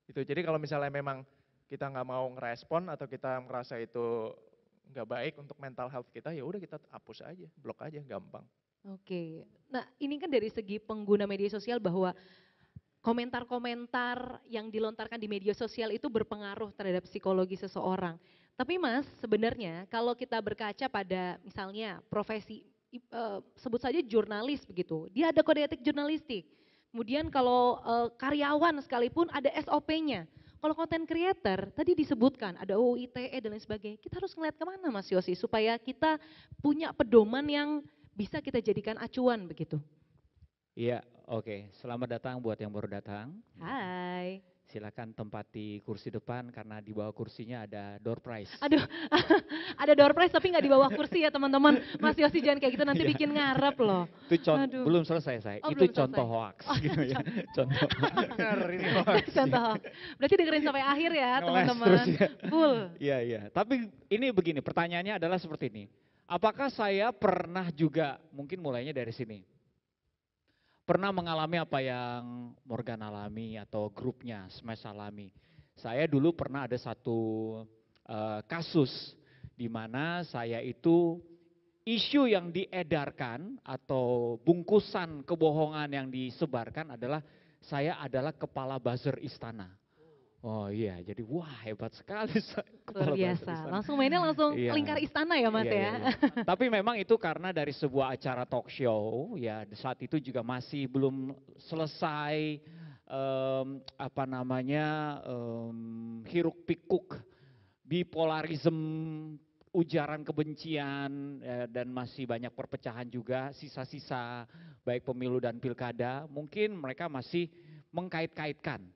Gitu. Jadi kalau misalnya memang kita nggak mau ngerespon atau kita merasa itu nggak baik untuk mental health kita, ya udah kita hapus aja, blok aja, gampang. Oke, nah ini kan dari segi pengguna media sosial bahwa komentar-komentar yang dilontarkan di media sosial itu berpengaruh terhadap psikologi seseorang. Tapi Mas, sebenarnya kalau kita berkaca pada misalnya profesi, sebut saja jurnalis begitu, dia ada kode etik jurnalistik. Kemudian kalau karyawan sekalipun ada SOP-nya. Kalau content creator, tadi disebutkan ada UU ITE dan lain sebagainya. Kita harus ngeliat kemana Mas Yosi supaya kita punya pedoman yang bisa kita jadikan acuan begitu. Iya, oke. Selamat datang buat yang baru datang. Hai. Silakan tempati kursi depan karena di bawah kursinya ada door prize. Aduh, ada door prize tapi nggak di bawah kursi ya teman-teman. Mas Yosi jangan kayak gitu nanti bikin ngarep loh. Itu Aduh. belum selesai saya. Oh, Itu belum contoh selesai. hoax gitu ya. Contoh. ini hoax. Contoh hoax. Berarti dengerin sampai akhir ya Ngeles teman-teman. terus ya. Full. Iya, iya. Tapi ini begini, pertanyaannya adalah seperti ini. Apakah saya pernah juga, mungkin mulainya dari sini, pernah mengalami apa yang Morgan alami atau grupnya Smash alami? Saya dulu pernah ada satu kasus di mana saya itu isu yang diedarkan atau bungkusan kebohongan yang disebarkan adalah saya adalah kepala buzzer istana. Oh iya, jadi wah hebat sekali. Luar biasa, langsung mainnya langsung Iya. lingkar istana ya Mas Iya, ya. iya, iya. Tapi memang itu karena dari sebuah acara talk show, ya saat itu juga masih belum selesai apa namanya hiruk pikuk bipolarisme, ujaran kebencian dan masih banyak perpecahan juga, sisa-sisa baik pemilu dan pilkada, mungkin mereka masih mengkait-kaitkan.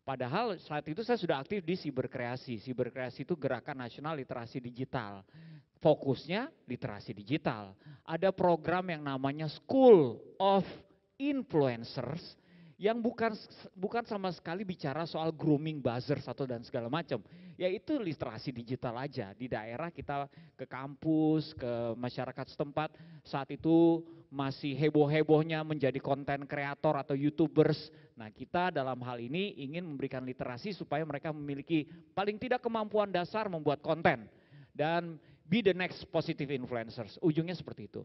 Padahal saat itu saya sudah aktif di Siberkreasi. Siberkreasi itu gerakan nasional literasi digital. Fokusnya literasi digital. Ada program yang namanya School of Influencers yang bukan sama sekali bicara soal grooming buzzer satu dan segala macam. Yaitu literasi digital aja. Di daerah kita ke kampus, ke masyarakat setempat. Saat itu masih heboh-hebohnya menjadi konten kreator atau YouTubers. Nah kita dalam hal ini ingin memberikan literasi supaya mereka memiliki paling tidak kemampuan dasar membuat konten. Dan be the next positive influencers. Ujungnya seperti itu.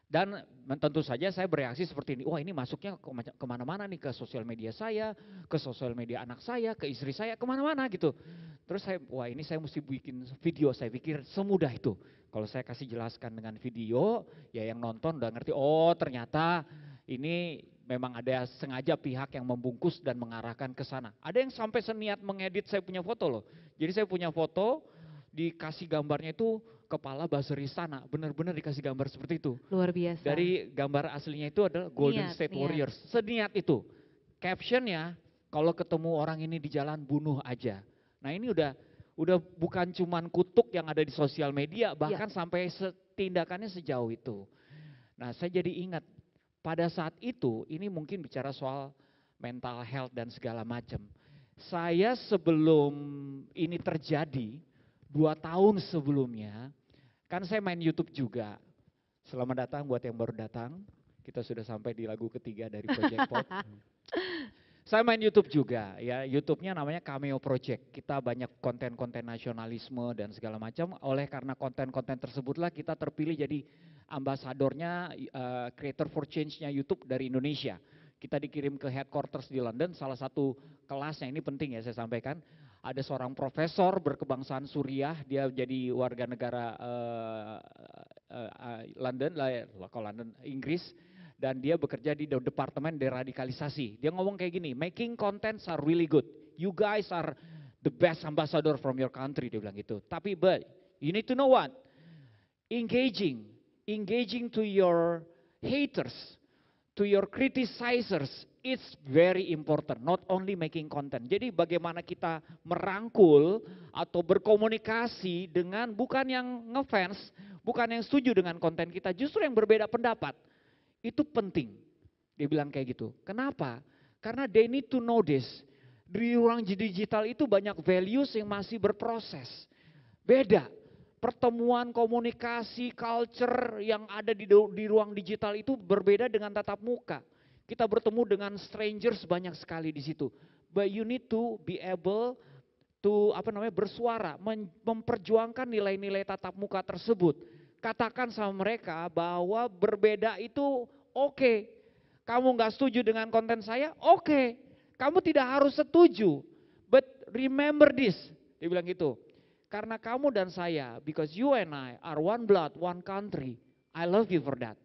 Dan tentu saja saya bereaksi seperti ini, wah ini masuknya kemana-mana nih, ke sosial media saya, ke sosial media anak saya, ke istri saya, kemana-mana gitu. Terus saya, wah ini saya mesti bikin video, saya pikir semudah itu. Kalau saya kasih jelaskan dengan video, ya yang nonton udah ngerti, oh ternyata ini memang ada sengaja pihak yang membungkus dan mengarahkan ke sana. Ada yang sampai seniat mengedit saya punya foto loh. Jadi saya punya foto, dikasih gambarnya itu kepala buzzer istana, benar-benar dikasih gambar seperti itu. Luar biasa. Dari gambar aslinya itu adalah Golden State Warriors, seniat itu. Captionnya, kalau ketemu orang ini di jalan bunuh aja. Nah ini udah bukan cuman kutuk yang ada di sosial media, bahkan sampai tindakannya sejauh itu. Nah saya jadi ingat, pada saat itu ini mungkin bicara soal mental health dan segala macam. Saya sebelum ini terjadi, 2 tahun sebelumnya, kan saya main YouTube juga. Selamat datang buat yang baru datang. Kita sudah sampai di lagu ketiga dari Project Pop. Saya main YouTube juga, ya. YouTube-nya namanya Cameo Project. Kita banyak konten-konten nasionalisme dan segala macam. Oleh karena konten-konten tersebutlah kita terpilih jadi ambasadornya Creator for Change-nya YouTube dari Indonesia. Kita dikirim ke headquarters di London, salah satu kelasnya, ini penting ya saya sampaikan. Ada seorang profesor berkebangsaan Suriah, dia jadi warga negara London, Inggris, dan dia bekerja di Departemen Deradikalisasi. Dia ngomong kayak gini, making contents are really good. You guys are the best ambassador from your country, dia bilang gitu. Tapi but you need to know what? Engaging to your haters, to your criticizers, it's very important, not only making content. Jadi bagaimana kita merangkul atau berkomunikasi dengan bukan yang ngefans, bukan yang setuju dengan konten kita, justru yang berbeda pendapat. Itu penting. Dia bilang kayak gitu. Kenapa? Karena they need to know this. Di ruang digital itu banyak values yang masih berproses. Beda. Pertemuan, komunikasi, culture yang ada di ruang digital itu berbeda dengan tatap muka. Kita bertemu dengan strangers banyak sekali di situ. But you need to be able to bersuara, memperjuangkan nilai-nilai tatap muka tersebut. Katakan sama mereka bahwa berbeda itu oke. Kamu nggak setuju dengan konten saya, oke. Kamu tidak harus setuju. But remember this, dia bilang gitu. Karena kamu dan saya, because you and I are one blood, one country. I love you for that.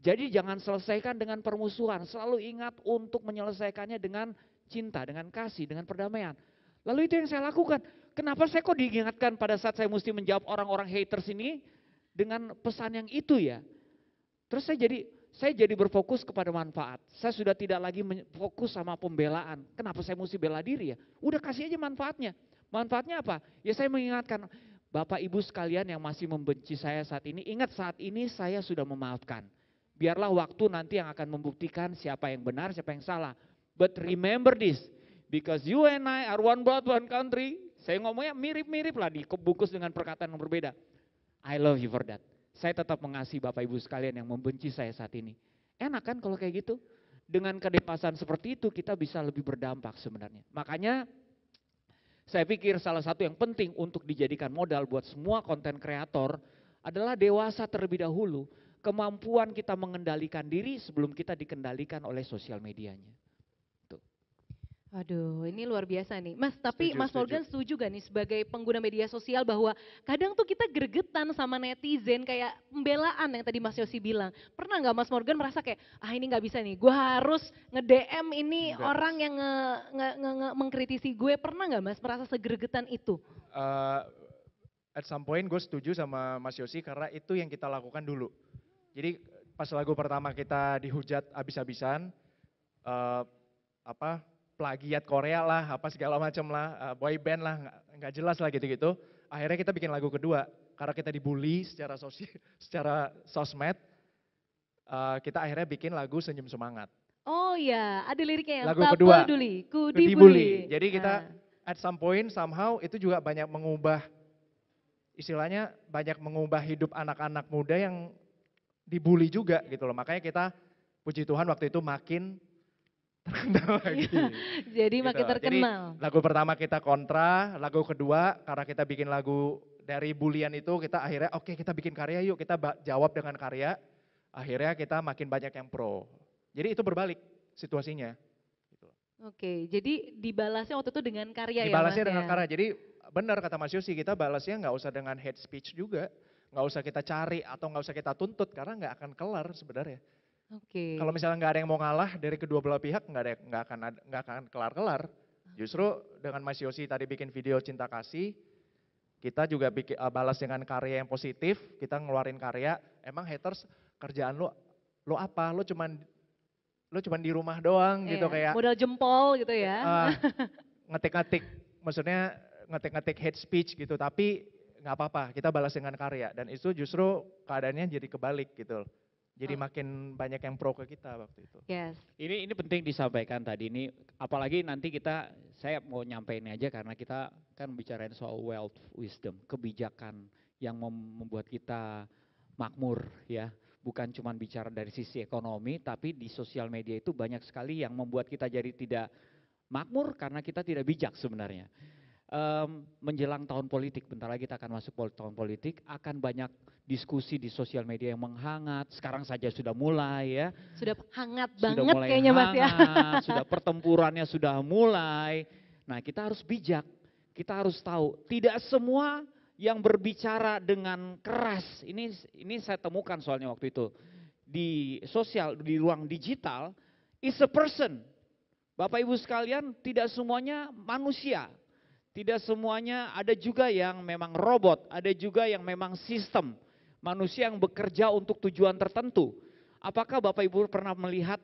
Jadi jangan selesaikan dengan permusuhan, selalu ingat untuk menyelesaikannya dengan cinta, dengan kasih, dengan perdamaian. Lalu itu yang saya lakukan. Kenapa saya kok diingatkan pada saat saya mesti menjawab orang-orang haters ini dengan pesan yang itu ya? Terus saya jadi saya jadi berfokus kepada manfaat. Saya sudah tidak lagi fokus sama pembelaan. Kenapa saya mesti bela diri ya? Udah kasih aja manfaatnya. Manfaatnya apa? Ya saya mengingatkan, Bapak Ibu sekalian yang masih membenci saya saat ini, ingat saat ini saya sudah memaafkan. Biarlah waktu nanti yang akan membuktikan siapa yang benar, siapa yang salah. But remember this, because you and I are one blood, one country. Saya ngomongnya mirip-mirip lah, dibungkus dengan perkataan yang berbeda. I love you for that. Saya tetap mengasihi Bapak Ibu sekalian yang membenci saya saat ini. Enak kan kalau kayak gitu? Dengan kedepasan seperti itu kita bisa lebih berdampak sebenarnya. Makanya saya pikir salah satu yang penting untuk dijadikan modal buat semua konten kreator adalah dewasa terlebih dahulu. Kemampuan kita mengendalikan diri sebelum kita dikendalikan oleh sosial medianya. Aduh, ini luar biasa nih. Mas, tapi Setuju, Mas Morgan setuju gak nih sebagai pengguna media sosial bahwa kadang tuh kita gregetan sama netizen kayak pembelaan yang tadi Mas Yosi bilang. Pernah gak Mas Morgan merasa kayak, ini gak bisa nih, gue harus nge-DM ini orang yang mengkritisi gue. Pernah gak Mas merasa segregetan itu? At some point gue setuju sama Mas Yosi karena itu yang kita lakukan dulu. Jadi pas lagu pertama kita dihujat abis-abisan, plagiat Korea lah, apa segala macam lah, boy band lah, nggak jelas lah gitu-gitu. Akhirnya kita bikin lagu kedua, karena kita dibully secara sosmed, kita akhirnya bikin lagu Senyum Semangat. Oh ya, ada liriknya yang lagu tak kedua, peduli, ku dibully. Jadi kita at some point somehow itu juga banyak mengubah, istilahnya banyak mengubah hidup anak-anak muda yang dibully juga gitu loh. Makanya kita puji Tuhan waktu itu makin terkenal lagi. Jadi makin gitu. terkenal. Jadi lagu pertama kita kontra, lagu kedua karena kita bikin lagu dari bulian itu kita akhirnya oke, kita bikin karya yuk, kita jawab dengan karya. Akhirnya kita makin banyak yang pro. Jadi itu berbalik situasinya. Gitu. Oke, jadi dibalasnya waktu itu dengan karya dibalasnya ya Mas dengan ya? karya, jadi benar kata Mas Yosi, kita balasnya nggak usah dengan hate speech juga. Nggak usah kita cari atau nggak usah kita tuntut karena nggak akan kelar sebenarnya. Oke. Kalau misalnya nggak ada yang mau ngalah dari kedua belah pihak nggak akan kelar-kelar. Justru dengan Mas Yosi tadi bikin video cinta kasih, kita juga bikin balas dengan karya yang positif, kita ngeluarin karya. Emang haters kerjaan lo apa? Lo cuman di rumah doang gitu kayak. Modal jempol gitu ya. Ngetik-ngetik, maksudnya ngetik-ngetik hate speech gitu. Tapi nggak apa-apa, kita balas dengan karya. Dan itu justru keadaannya jadi kebalik gitu. Jadi makin banyak yang pro ke kita waktu itu. Yes. Ini penting disampaikan tadi ini, apalagi nanti saya mau nyampein aja karena kita kan bicarain soal wealth wisdom, kebijakan yang membuat kita makmur ya. Bukan cuma bicara dari sisi ekonomi, tapi di sosial media itu banyak sekali yang membuat kita jadi tidak makmur karena kita tidak bijak sebenarnya. Menjelang tahun politik, bentar lagi kita akan masuk tahun politik, akan banyak diskusi di sosial media yang menghangat, sekarang saja sudah mulai ya. Sudah hangat sudah banget mulai kayaknya Mas ya. Sudah pertempurannya sudah mulai, nah kita harus bijak, kita harus tahu, tidak semua yang berbicara dengan keras, ini saya temukan soalnya waktu itu, di ruang digital, is a person. Bapak Ibu sekalian, tidak semuanya manusia. Tidak semuanya, ada juga yang memang robot, ada juga yang memang sistem. Manusia yang bekerja untuk tujuan tertentu. Apakah Bapak Ibu pernah melihat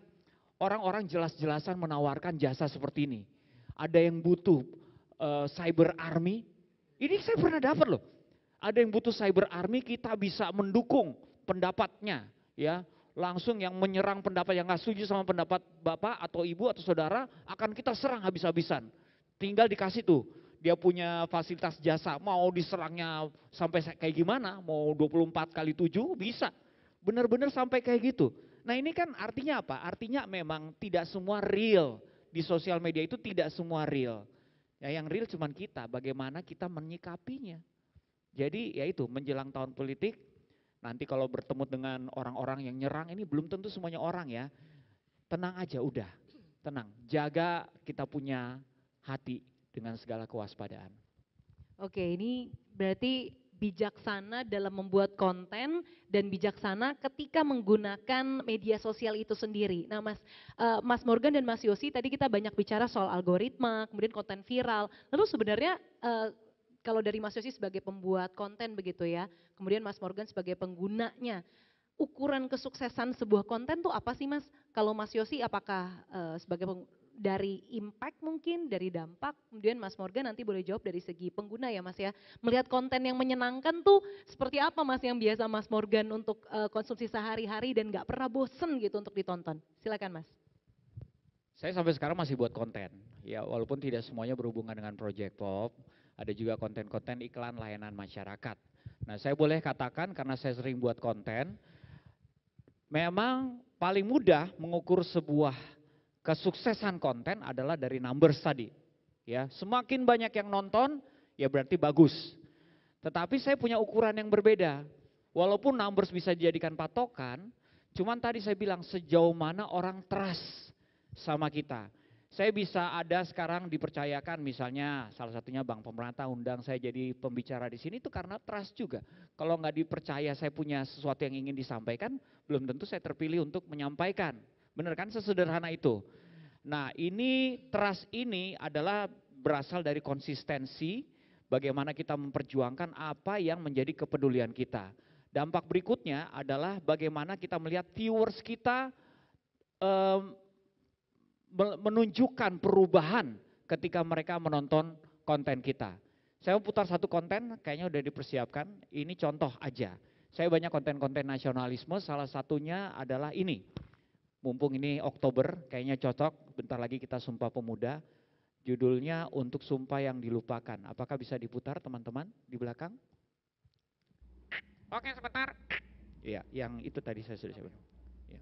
orang-orang jelas-jelasan menawarkan jasa seperti ini? Ada yang butuh cyber army, ini saya pernah dapat loh. Ada yang butuh cyber army, kita bisa mendukung pendapatnya. Ya, langsung yang menyerang pendapat yang gak setuju sama pendapat Bapak atau Ibu atau Saudara, akan kita serang habis-habisan. Tinggal dikasih tuh. Dia punya fasilitas jasa, mau diserangnya sampai kayak gimana, mau 24x7 bisa. Benar-benar sampai kayak gitu. Nah ini kan artinya apa? Artinya memang tidak semua real. Di sosial media itu tidak semua real. Ya yang real cuman kita, bagaimana kita menyikapinya. Jadi ya itu menjelang tahun politik, nanti kalau bertemu dengan orang-orang yang nyerang, ini belum tentu semuanya orang ya. Tenang aja udah, tenang. Jaga kita punya hati dengan segala kewaspadaan. Oke, ini berarti bijaksana dalam membuat konten dan bijaksana ketika menggunakan media sosial itu sendiri. Nah Mas Morgan dan Mas Yosi tadi kita banyak bicara soal algoritma, kemudian konten viral. Lalu sebenarnya kalau dari Mas Yosi sebagai pembuat konten begitu ya, kemudian Mas Morgan sebagai penggunanya, ukuran kesuksesan sebuah konten tuh apa sih Mas? Kalau Mas Yosi apakah dari impact mungkin, dari dampak, kemudian Mas Morgan nanti boleh jawab dari segi pengguna ya Mas ya. Melihat konten yang menyenangkan tuh seperti apa Mas yang biasa Mas Morgan untuk konsumsi sehari-hari dan gak pernah bosen gitu untuk ditonton. Silakan Mas. Saya sampai sekarang masih buat konten, ya walaupun tidak semuanya berhubungan dengan Project Pop, ada juga konten-konten iklan layanan masyarakat. Nah saya boleh katakan karena saya sering buat konten, memang paling mudah mengukur sebuah kesuksesan konten adalah dari numbers tadi. Ya, semakin banyak yang nonton, ya berarti bagus. Tetapi saya punya ukuran yang berbeda. Walaupun numbers bisa dijadikan patokan, cuman tadi saya bilang sejauh mana orang trust sama kita. Saya bisa ada sekarang dipercayakan misalnya salah satunya Bank Pemerintah undang saya jadi pembicara di sini itu karena trust juga. Kalau nggak dipercaya saya punya sesuatu yang ingin disampaikan, belum tentu saya terpilih untuk menyampaikan. Benar kan, sesederhana itu. Nah ini trust ini adalah berasal dari konsistensi bagaimana kita memperjuangkan apa yang menjadi kepedulian kita. Dampak berikutnya adalah bagaimana kita melihat viewers kita menunjukkan perubahan ketika mereka menonton konten kita. Saya mau putar satu konten, kayaknya udah dipersiapkan, ini contoh aja. Saya banyak konten-konten nasionalisme, salah satunya adalah ini. Mumpung ini Oktober, kayaknya cocok, bentar lagi kita Sumpah Pemuda. Judulnya Untuk Sumpah Yang Dilupakan. Apakah bisa diputar teman-teman di belakang? Oke sebentar. Iya, yang itu tadi saya sudah sebut. Ya.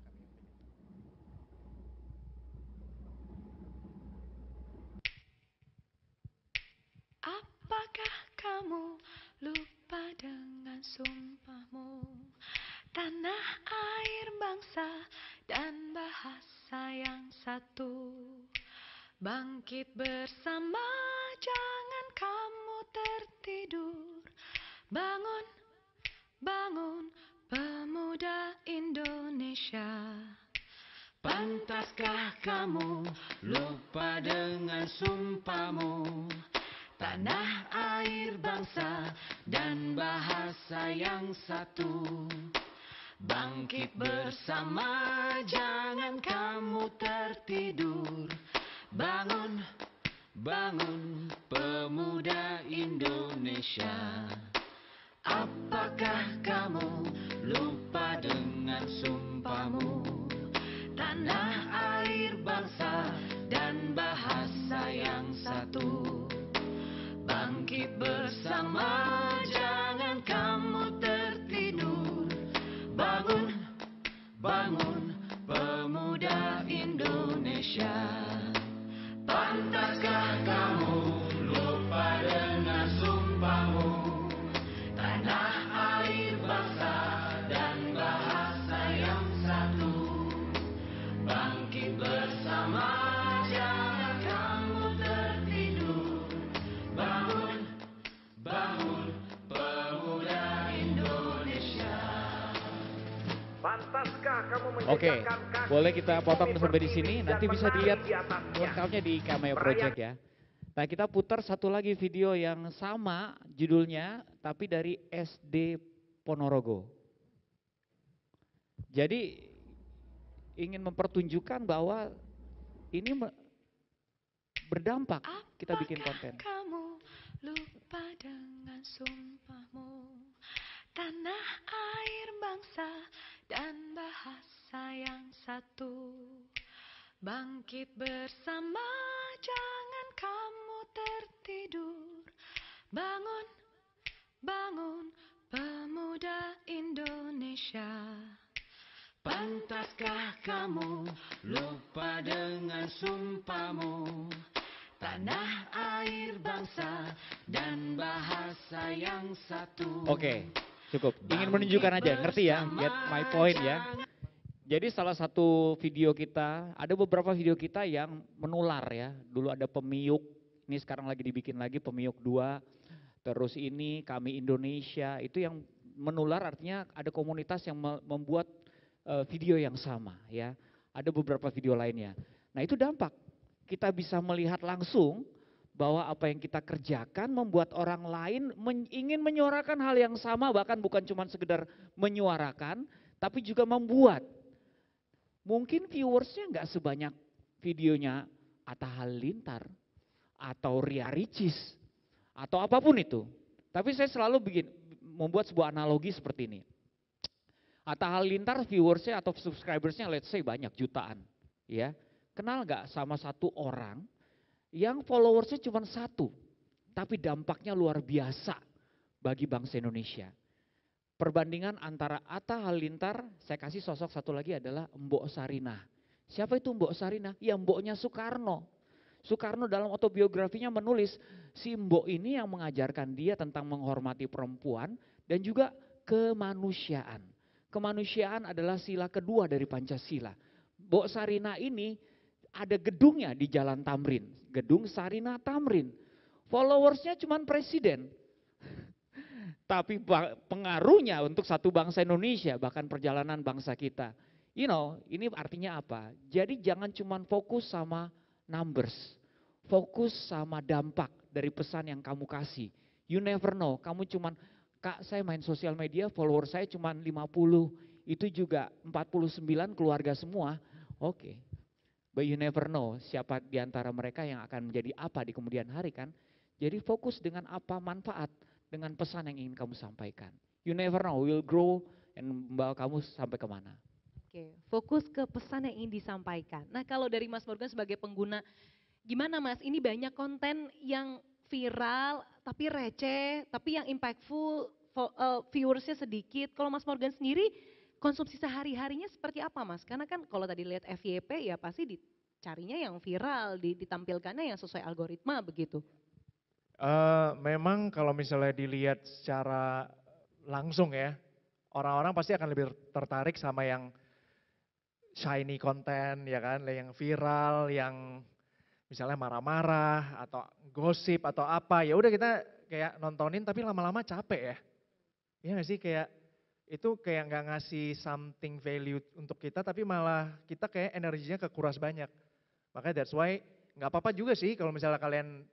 Apakah kamu lupa dengan sumpahmu? Tanah, air, bangsa, dan bahasa yang satu. Bangkit bersama, jangan kamu tertidur. Bangun, bangun, pemuda Indonesia. Pantaskah kamu lupa dengan sumpahmu? Tanah, air, bangsa, dan bahasa yang satu. Bangkit bersama, jangan kamu tertidur. Bangun, bangun, pemuda Indonesia. Apakah kamu lupa dengan sumpahmu? Tanah, air, bangsa, dan bahasa yang satu. Bangkit bersama, jangan kamu tertidur. Bangun, bangun, pemuda Indonesia. Pantaskah kamu lupa dengan sumpahmu? Tanah, air, bangsa, dan bahasa yang satu. Bangkit bersama, jangan kamu tertidur. Bangun, bangun, pemuda Indonesia. Pantaskah kamu menjejakkan kaki? Boleh kita potong sampai di sini, nanti bisa dilihat lengkapnya di Cameo Project ya. Nah kita putar satu lagi video yang sama judulnya, tapi dari SD Ponorogo. Jadi ingin mempertunjukkan bahwa ini berdampak kita bikin konten. Kamu lupa dengan sumpahmu? Tanah, air, bangsa, dan bahasa yang satu. Bangkit bersama, jangan kamu tertidur. Bangun, bangun, pemuda Indonesia. Pantaskah kamu lupa dengan sumpahmu? Tanah, air, bangsa, dan bahasa yang satu. Oke, cukup. Ingin menunjukkan aja, ngerti ya? Get my point ya. Jadi salah satu video kita, ada beberapa video kita yang menular ya. Dulu ada Pemiuk, ini sekarang lagi dibikin lagi Pemiuk 2. Terus ini Kami Indonesia, itu yang menular artinya ada komunitas yang membuat video yang sama ya. Ada beberapa video lainnya. Nah itu dampak. Kita bisa melihat langsung bahwa apa yang kita kerjakan membuat orang lain ingin menyuarakan hal yang sama, bahkan bukan cuma sekedar menyuarakan, tapi juga membuat. Mungkin viewersnya nggak sebanyak videonya Atta Halilintar atau Ria Ricis atau apapun itu. Tapi saya selalu membuat sebuah analogi seperti ini. Atta Halilintar viewersnya atau subscribersnya let's say banyak jutaan. Ya, kenal nggak sama satu orang yang followersnya cuma satu, tapi dampaknya luar biasa bagi bangsa Indonesia. Perbandingan antara Atta Halilintar, saya kasih sosok satu lagi adalah Mbok Sarinah. Siapa itu Mbok Sarinah? Ya mboknya Soekarno. Soekarno dalam autobiografinya menulis, si Mbok ini yang mengajarkan dia tentang menghormati perempuan dan juga kemanusiaan. Kemanusiaan adalah sila kedua dari Pancasila. Mbok Sarinah ini ada gedungnya di Jalan Tamrin, Gedung Sarinah Tamrin. Followersnya cuma presiden. Tapi pengaruhnya untuk satu bangsa Indonesia, bahkan perjalanan bangsa kita. You know, ini artinya apa? Jadi jangan cuma fokus sama numbers. Fokus sama dampak dari pesan yang kamu kasih. You never know, kamu cuman, Kak saya main sosial media, follower saya cuma 50. Itu juga 49 keluarga semua. Oke. But you never know siapa di antara mereka yang akan menjadi apa di kemudian hari kan. Jadi fokus dengan apa manfaat, dengan pesan yang ingin kamu sampaikan. You never know, will grow and membawa kamu sampai kemana. Oke, fokus ke pesan yang ingin disampaikan. Nah kalau dari Mas Morgan sebagai pengguna, gimana Mas? Ini banyak konten yang viral, tapi receh, tapi yang impactful, viewersnya sedikit. Kalau Mas Morgan sendiri, konsumsi sehari-harinya seperti apa Mas? Karena kan kalau tadi lihat FYP ya pasti dicarinya yang viral, ditampilkannya yang sesuai algoritma begitu. Memang kalau misalnya dilihat secara langsung ya, orang-orang pasti akan lebih tertarik sama yang shiny content ya kan, yang viral, yang misalnya marah-marah atau gosip atau apa, ya udah kita kayak nontonin tapi lama-lama capek ya. Iya gak sih, kayak itu kayak nggak ngasih something value untuk kita tapi malah kita kayak energinya kekuras banyak. Makanya that's why nggak apa-apa juga sih kalau misalnya kalian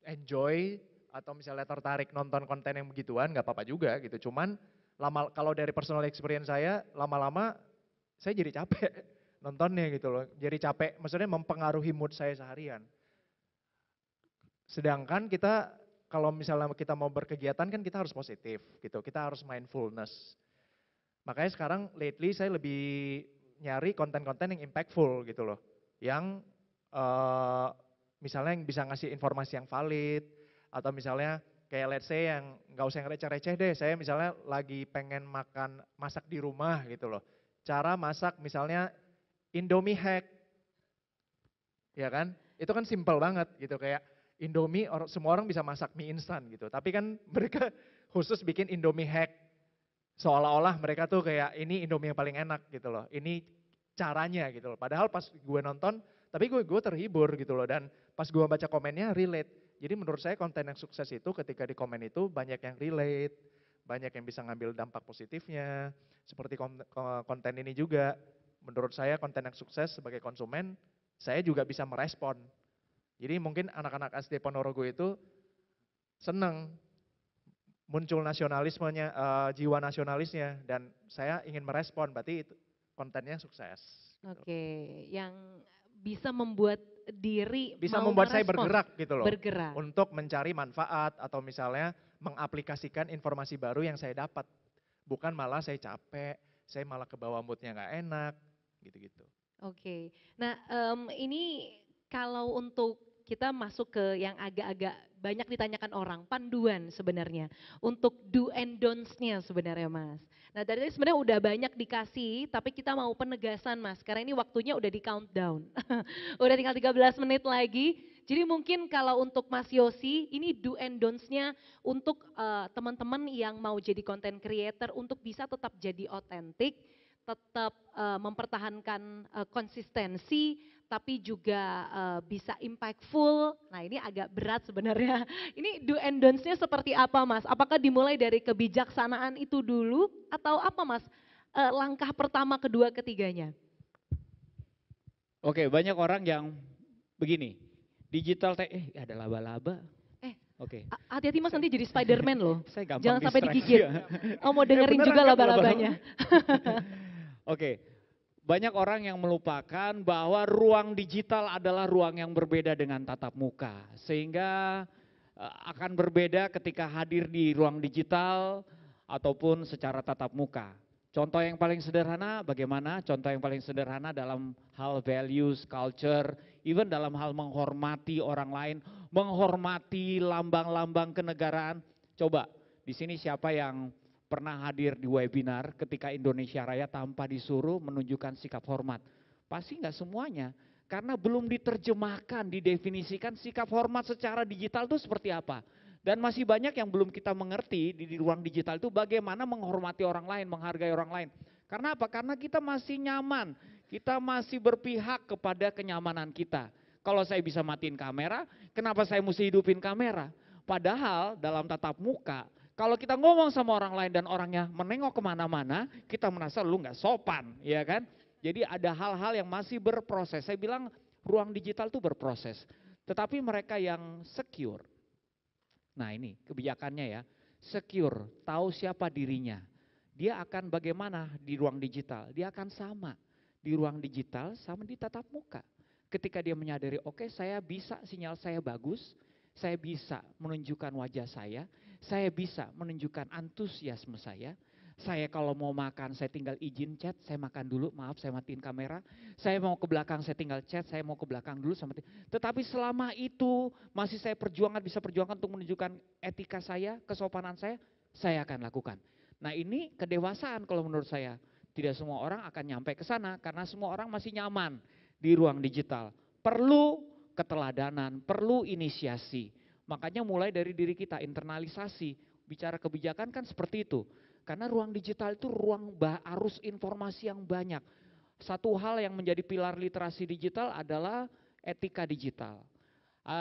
enjoy atau misalnya tertarik nonton konten yang begituan, nggak apa-apa juga gitu. Cuman kalau dari personal experience saya, lama-lama saya jadi capek nontonnya gitu loh. Jadi capek, maksudnya mempengaruhi mood saya seharian. Sedangkan kita kalau misalnya kita mau berkegiatan kan kita harus positif gitu, kita harus mindfulness. Makanya sekarang lately saya lebih nyari konten-konten yang impactful gitu loh. Yang misalnya yang bisa ngasih informasi yang valid, atau misalnya kayak let's say yang nggak usah yang receh-receh deh, saya misalnya lagi pengen masak di rumah gitu loh. Cara masak misalnya Indomie hack, ya kan? Itu kan simple banget gitu, kayak Indomie semua orang bisa masak mie instan gitu. Tapi kan mereka khusus bikin Indomie hack, seolah-olah mereka tuh kayak ini Indomie yang paling enak gitu loh. Ini caranya gitu loh. Padahal pas gue nonton, tapi gue terhibur gitu loh, dan pas gue baca komennya relate. Jadi menurut saya konten yang sukses itu ketika di komen itu banyak yang relate, banyak yang bisa ngambil dampak positifnya. Seperti konten ini juga, menurut saya konten yang sukses sebagai konsumen, saya juga bisa merespon. Jadi mungkin anak-anak SD Ponorogo itu senang muncul nasionalismenya, jiwa nasionalisnya, dan saya ingin merespon, berarti itu kontennya sukses. Oke, yang bisa membuat diri bisa mau membuat merespon, saya bergerak gitu loh. Bergerak. Untuk mencari manfaat atau misalnya mengaplikasikan informasi baru yang saya dapat. Bukan malah saya capek, saya malah ke bawah moodnya nggak enak, gitu-gitu. Oke, nah ini kalau untuk kita masuk ke yang agak-agak banyak ditanyakan orang, panduan sebenarnya untuk do and don'ts-nya sebenarnya Mas. Nah tadi sebenarnya udah banyak dikasih, tapi kita mau penegasan Mas, karena ini waktunya udah di countdown. Udah tinggal 13 menit lagi, jadi mungkin kalau untuk Mas Yosi, ini do and don'ts-nya untuk teman-teman yang mau jadi content creator untuk bisa tetap jadi otentik, tetap mempertahankan konsistensi, tapi juga bisa impactful. Nah ini agak berat sebenarnya. Ini do and don'ts-nya seperti apa Mas? Apakah dimulai dari kebijaksanaan itu dulu atau apa Mas? Langkah pertama, kedua, ketiganya. Oke, banyak orang yang begini, digital ada laba-laba. Oke. Hati-hati Mas, nanti jadi Spider-Man loh. Saya gampang Jangan sampai distraksi digigit. ya. Oh, mau dengerin beneran juga kan laba-labanya. Oke. Banyak orang yang melupakan bahwa ruang digital adalah ruang yang berbeda dengan tatap muka. Sehingga akan berbeda ketika hadir di ruang digital ataupun secara tatap muka. Contoh yang paling sederhana bagaimana? Contoh yang paling sederhana dalam hal values, culture, even dalam hal menghormati orang lain, menghormati lambang-lambang kenegaraan. Coba di sini siapa yang pernah hadir di webinar ketika Indonesia Raya tanpa disuruh menunjukkan sikap hormat? Pasti nggak semuanya. Karena belum diterjemahkan, didefinisikan sikap hormat secara digital itu seperti apa. Dan masih banyak yang belum kita mengerti di ruang digital itu bagaimana menghormati orang lain, menghargai orang lain. Karena apa? Karena kita masih nyaman, kita masih berpihak kepada kenyamanan kita. Kalau saya bisa matiin kamera, kenapa saya mesti hidupin kamera? Padahal dalam tatap muka, kalau kita ngomong sama orang lain dan orangnya menengok kemana-mana, kita merasa lu nggak sopan, ya kan? Jadi ada hal-hal yang masih berproses. Saya bilang ruang digital itu berproses. Tetapi mereka yang secure, nah ini kebijakannya ya, secure, tahu siapa dirinya. Dia akan bagaimana di ruang digital, dia akan sama di ruang digital sama di tatap muka. Ketika dia menyadari, oke, saya bisa sinyal saya bagus, saya bisa menunjukkan wajah saya bisa menunjukkan antusiasme saya kalau mau makan saya tinggal izin chat, saya makan dulu, maaf saya matiin kamera. Saya mau ke belakang saya tinggal chat, saya mau ke belakang dulu sama. Tetapi selama itu masih saya bisa perjuangkan untuk menunjukkan etika saya, kesopanan saya akan lakukan. Nah ini kedewasaan kalau menurut saya. Tidak semua orang akan nyampe ke sana karena semua orang masih nyaman di ruang digital. Perlu keteladanan, perlu inisiasi. Makanya mulai dari diri kita, internalisasi. Bicara kebijakan kan seperti itu. Karena ruang digital itu ruang arus informasi yang banyak. Satu hal yang menjadi pilar literasi digital adalah etika digital.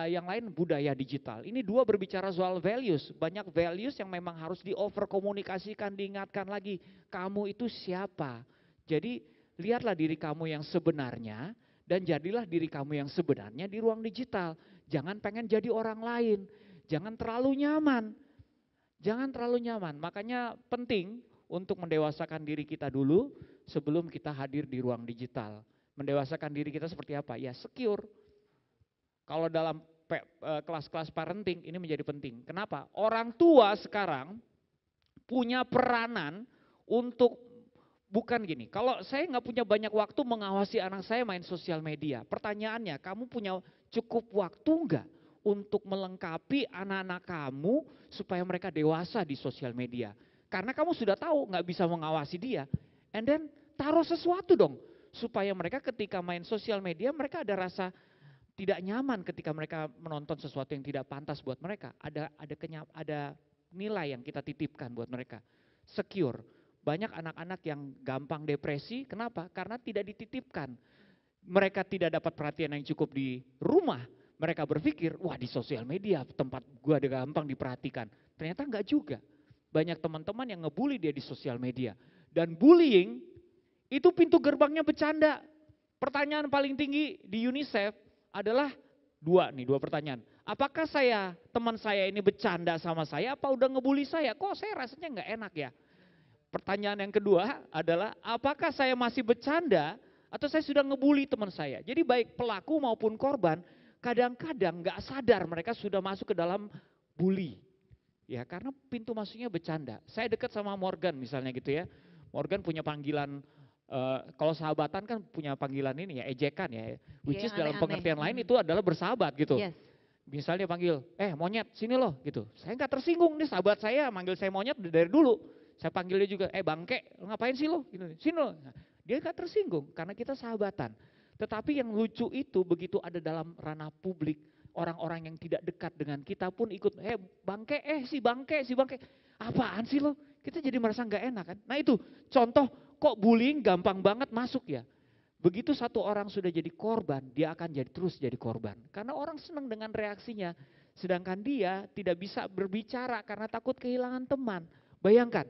Yang lain budaya digital. Ini dua berbicara soal values. Banyak values yang memang harus di-over-komunikasikan, diingatkan lagi. Kamu itu siapa? Jadi lihatlah diri kamu yang sebenarnya dan jadilah diri kamu yang sebenarnya di ruang digital. Jangan pengen jadi orang lain. Jangan terlalu nyaman. Jangan terlalu nyaman, makanya penting untuk mendewasakan diri kita dulu sebelum kita hadir di ruang digital. Mendewasakan diri kita seperti apa? Ya secure. Kalau dalam kelas-kelas parenting ini menjadi penting. Kenapa? Orang tua sekarang punya peranan untuk, bukan gini, kalau saya nggak punya banyak waktu mengawasi anak saya main sosial media. Pertanyaannya, kamu punya cukup waktu nggak untuk melengkapi anak-anak kamu supaya mereka dewasa di sosial media. Karena kamu sudah tahu nggak bisa mengawasi dia. And then taruh sesuatu dong. Supaya mereka ketika main sosial media mereka ada rasa tidak nyaman ketika mereka menonton sesuatu yang tidak pantas buat mereka. Ada nilai yang kita titipkan buat mereka. Secure. Banyak anak-anak yang gampang depresi. Kenapa? Karena tidak dititipkan. Mereka tidak dapat perhatian yang cukup di rumah. Mereka berpikir, wah di sosial media tempat gua ada gampang diperhatikan. Ternyata enggak juga. Banyak teman-teman yang ngebully dia di sosial media. Dan bullying itu pintu gerbangnya bercanda. Pertanyaan paling tinggi di UNICEF adalah dua pertanyaan. Apakah teman saya ini bercanda sama saya apa udah ngebully saya? Kok saya rasanya enggak enak ya? Pertanyaan yang kedua adalah apakah saya masih bercanda atau saya sudah ngebully teman saya? Jadi baik pelaku maupun korban kadang-kadang nggak sadar mereka sudah masuk ke dalam bully. Ya karena pintu masuknya bercanda. Saya dekat sama Morgan misalnya gitu ya. Morgan punya panggilan, kalau sahabatan kan punya panggilan ini ya, ejekan ya. Which is dalam pengertian lain itu adalah bersahabat gitu. Yes. Misalnya panggil, monyet sini loh gitu. Saya nggak tersinggung nih sahabat saya manggil saya monyet dari dulu. Saya panggil dia juga, bangke ngapain sih lo? Gitu. Sini lo. Nah, dia nggak tersinggung karena kita sahabatan. Tetapi yang lucu itu begitu ada dalam ranah publik, orang-orang yang tidak dekat dengan kita pun ikut, bangke, si bangke. Apaan sih lo? Kita jadi merasa nggak enak kan. Nah itu contoh kok bullying gampang banget masuk ya. Begitu satu orang sudah jadi korban, dia akan terus jadi korban. Karena orang senang dengan reaksinya. Sedangkan dia tidak bisa berbicara karena takut kehilangan teman. Bayangkan,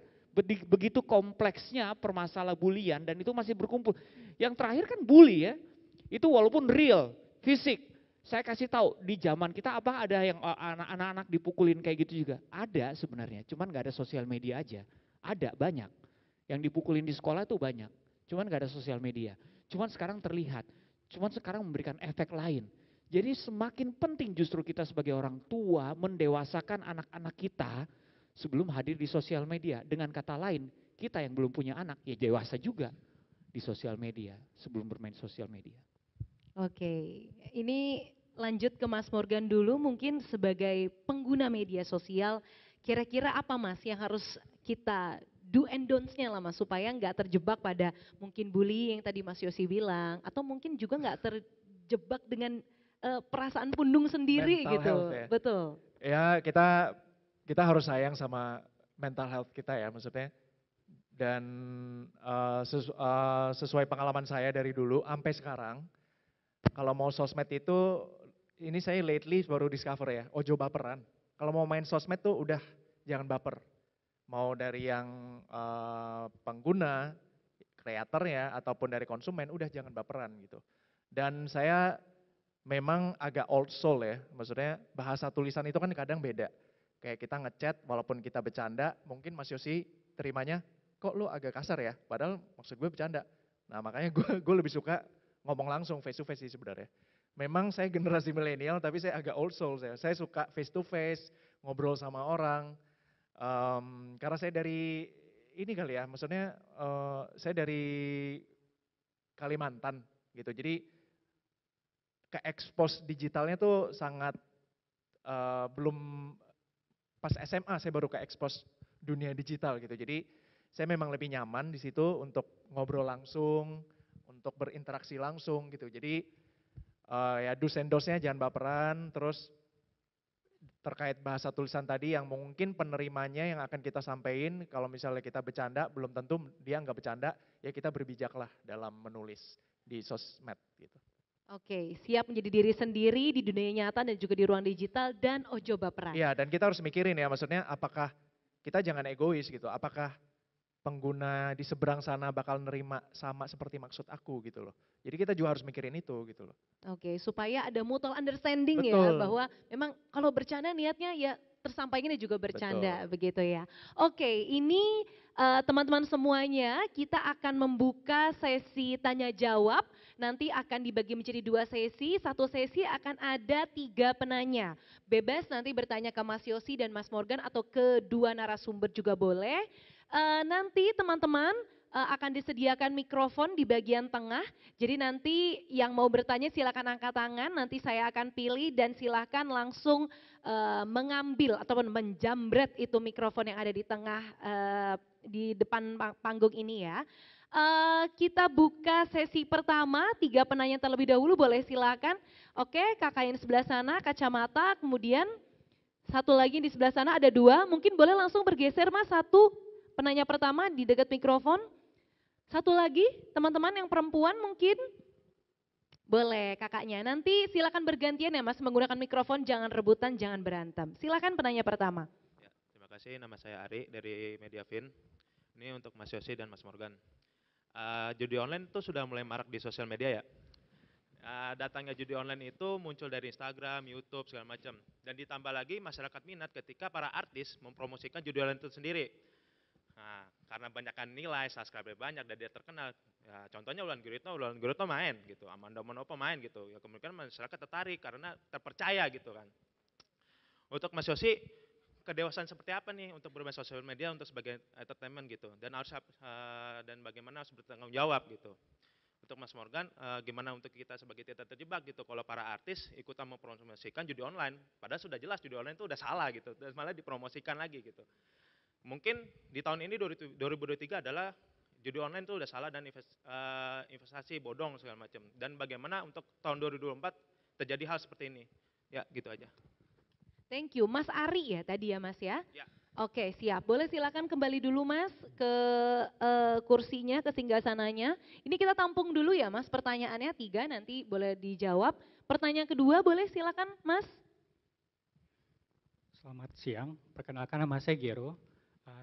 begitu kompleksnya permasalahan bulian dan itu masih berkumpul. Yang terakhir kan bully ya. Itu walaupun real, fisik, Saya kasih tahu di zaman kita apa ada yang anak-anak dipukulin kayak gitu juga? Ada sebenarnya, cuman nggak ada sosial media aja. Ada banyak. Yang dipukulin di sekolah tuh banyak, cuman nggak ada sosial media. Cuman sekarang terlihat, cuman sekarang memberikan efek lain. Jadi semakin penting justru kita sebagai orang tua mendewasakan anak-anak kita sebelum hadir di sosial media. Dengan kata lain, kita yang belum punya anak ya dewasa juga di sosial media sebelum bermain sosial media. Oke, ini lanjut ke Mas Morgan dulu, mungkin sebagai pengguna media sosial, kira-kira apa Mas yang harus kita do and don'ts-nya lah Mas, supaya nggak terjebak pada mungkin bullying yang tadi Mas Yosi bilang, atau mungkin juga nggak terjebak dengan perasaan pundung sendiri Mental gitu. health ya. Betul. Ya kita harus sayang sama mental health kita ya maksudnya. Dan sesuai pengalaman saya dari dulu sampai sekarang, kalau mau sosmed itu, ini saya lately baru discover ya, ojo baperan. Kalau mau main sosmed tuh udah jangan baper. Mau dari yang pengguna, kreatornya, ataupun dari konsumen, udah jangan baperan gitu. Dan saya memang agak old soul ya, maksudnya bahasa tulisan itu kan kadang beda. Kayak kita ngechat walaupun kita bercanda, mungkin Mas Yosi terimanya, kok lu agak kasar ya, padahal maksud gue bercanda. Nah makanya gue lebih suka ngomong langsung face to face sih sebenarnya. Memang saya generasi milenial tapi saya agak old soul saya suka face to face, ngobrol sama orang. Karena saya dari ini kali ya, maksudnya saya dari Kalimantan gitu. Jadi ke-expose digitalnya tuh sangat belum pas SMA saya baru ke-expose dunia digital gitu. Jadi saya memang lebih nyaman di situ untuk ngobrol langsung, untuk berinteraksi langsung gitu. Jadi ya do's and don'ts-nya jangan baperan, terus terkait bahasa tulisan tadi yang mungkin penerimanya yang akan kita sampaikan, kalau misalnya kita bercanda belum tentu dia nggak bercanda, ya kita berbijaklah dalam menulis di sosmed gitu. Oke, siap menjadi diri sendiri di dunia nyata dan juga di ruang digital dan ojo baperan. Iya, dan kita harus mikirin ya, maksudnya apakah kita jangan egois gitu, apakah pengguna di seberang sana bakal nerima sama seperti maksud aku gitu loh. Jadi kita juga harus mikirin itu gitu loh. Oke, supaya ada mutual understanding ya, Betul. bahwa memang kalau bercanda niatnya ya tersampaikan dan juga bercanda. Betul. Begitu ya. Oke, ini teman-teman semuanya kita akan membuka sesi tanya jawab. Nanti akan dibagi menjadi 2 sesi, 1 sesi akan ada 3 penanya. Bebas nanti bertanya ke Mas Yosi dan Mas Morgan atau kedua narasumber juga boleh. Nanti teman-teman akan disediakan mikrofon di bagian tengah. Jadi nanti yang mau bertanya silakan angkat tangan, nanti saya akan pilih dan silakan langsung mengambil ataupun menjambret itu mikrofon yang ada di tengah di depan panggung ini ya. Kita buka sesi pertama, 3 penanya terlebih dahulu, boleh silakan. Oke, kakak yang di sebelah sana kacamata, kemudian satu lagi di sebelah sana ada 2, mungkin boleh langsung bergeser Mas, 1 penanya pertama di dekat mikrofon. Satu lagi, teman-teman yang perempuan mungkin. Boleh kakaknya, nanti silakan bergantian ya Mas menggunakan mikrofon, jangan rebutan, jangan berantem. Silakan penanya pertama. Ya, terima kasih, nama saya Ari dari Mediafin. Ini untuk Mas Yosi dan Mas Morgan. Judi online itu sudah mulai marak di sosial media ya. Datangnya judi online itu muncul dari Instagram, YouTube, segala macam. Dan ditambah lagi masyarakat minat ketika para artis mempromosikan judi online itu sendiri. Nah, karena banyakkan nilai, subscriber banyak dan dia terkenal. Ya, contohnya Wulan Guritno main gitu, Amanda Manopo main gitu. Ya kemudian masyarakat tertarik karena terpercaya gitu kan. Untuk Mas Yosi, kedewasaan seperti apa nih untuk bermain sosial media untuk sebagai entertainment gitu, dan harus dan bagaimana harus bertanggung jawab gitu. Untuk Mas Morgan, gimana untuk kita sebagai tidak terjebak gitu kalau para artis ikutan mempromosikan judi online, padahal sudah jelas judi online itu udah salah gitu, dan malah dipromosikan lagi gitu. Mungkin di tahun ini 2023 adalah judi online itu udah salah dan investasi bodong segala macam. Dan bagaimana untuk tahun 2024 terjadi hal seperti ini? Ya, gitu aja. Thank you, Mas Ari ya tadi ya Mas ya? Ya. Oke siap, boleh silakan kembali dulu Mas ke kursinya, ke singgasananya. Ini kita tampung dulu ya Mas, pertanyaannya 3 nanti boleh dijawab. Pertanyaan kedua boleh silakan Mas. Selamat siang, perkenalkan nama saya Gero.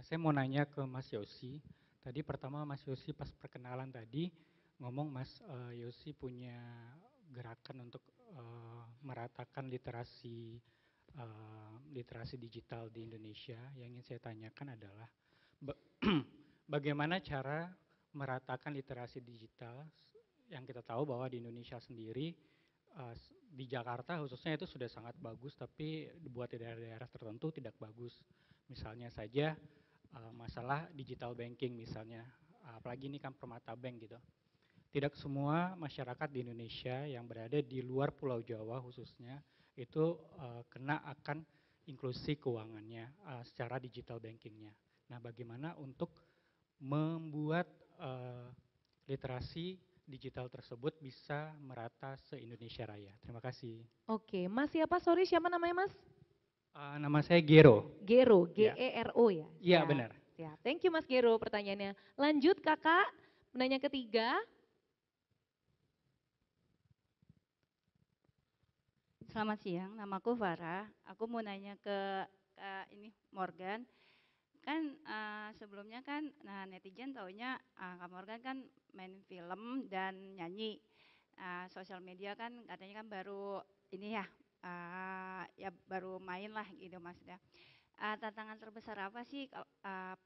Saya mau nanya ke Mas Yosi. Tadi pertama Mas Yosi pas perkenalan tadi ngomong Mas Yosi punya gerakan untuk meratakan literasi literasi digital di Indonesia. Yang ingin saya tanyakan adalah bagaimana cara meratakan literasi digital, yang kita tahu bahwa di Indonesia sendiri, di Jakarta khususnya itu sudah sangat bagus, tapi dibuat di daerah-daerah tertentu tidak bagus. Misalnya saja masalah digital banking misalnya, apalagi ini kan Permata Bank gitu. Tidak semua masyarakat di Indonesia yang berada di luar Pulau Jawa khususnya itu kena akan inklusi keuangannya secara digital bankingnya. Nah, bagaimana untuk membuat literasi digital tersebut bisa merata se-Indonesia Raya. Terima kasih. Oke, Mas siapa? Sorry, siapa namanya Mas? Nama saya Gero. Gero, G-E-R-O ya? Iya, benar. Siap. Thank you Mas Gero pertanyaannya. Lanjut Kakak, penanya ketiga. Selamat siang, namaku Farah. Aku mau nanya ke ini Morgan. Kan sebelumnya kan netizen taunya Kak Morgan kan main film dan nyanyi. Sosial media kan katanya kan baru ini ya, ya baru main lah gitu maksudnya. Tantangan terbesar apa sih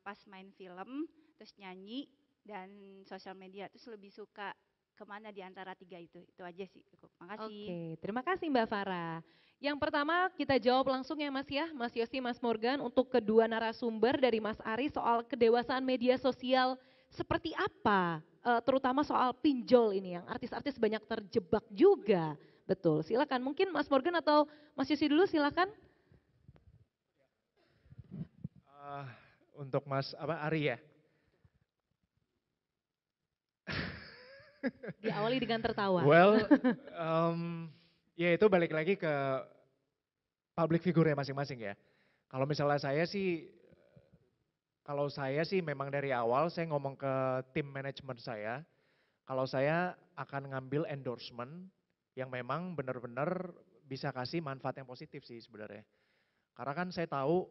pas main film, terus nyanyi dan sosial media, terus lebih suka kemana di antara tiga itu? Itu aja sih. Makasih. Oke, terima kasih Mbak Farah. Yang pertama kita jawab langsung ya Mas ya, Mas Yosi, Mas Morgan, untuk kedua narasumber dari Mas Ari soal kedewasaan media sosial seperti apa, terutama soal pinjol ini yang artis-artis banyak terjebak juga. Betul, silakan mungkin Mas Morgan atau Mas Yosi dulu silakan. Untuk Mas Ari ya. Diawali dengan tertawa. Well, ya itu balik lagi ke public figure ya masing-masing ya. Kalau misalnya saya sih memang dari awal saya ngomong ke tim manajemen saya, kalau saya akan ngambil endorsement yang memang benar-benar bisa kasih manfaat yang positif sih sebenarnya. Karena kan saya tahu,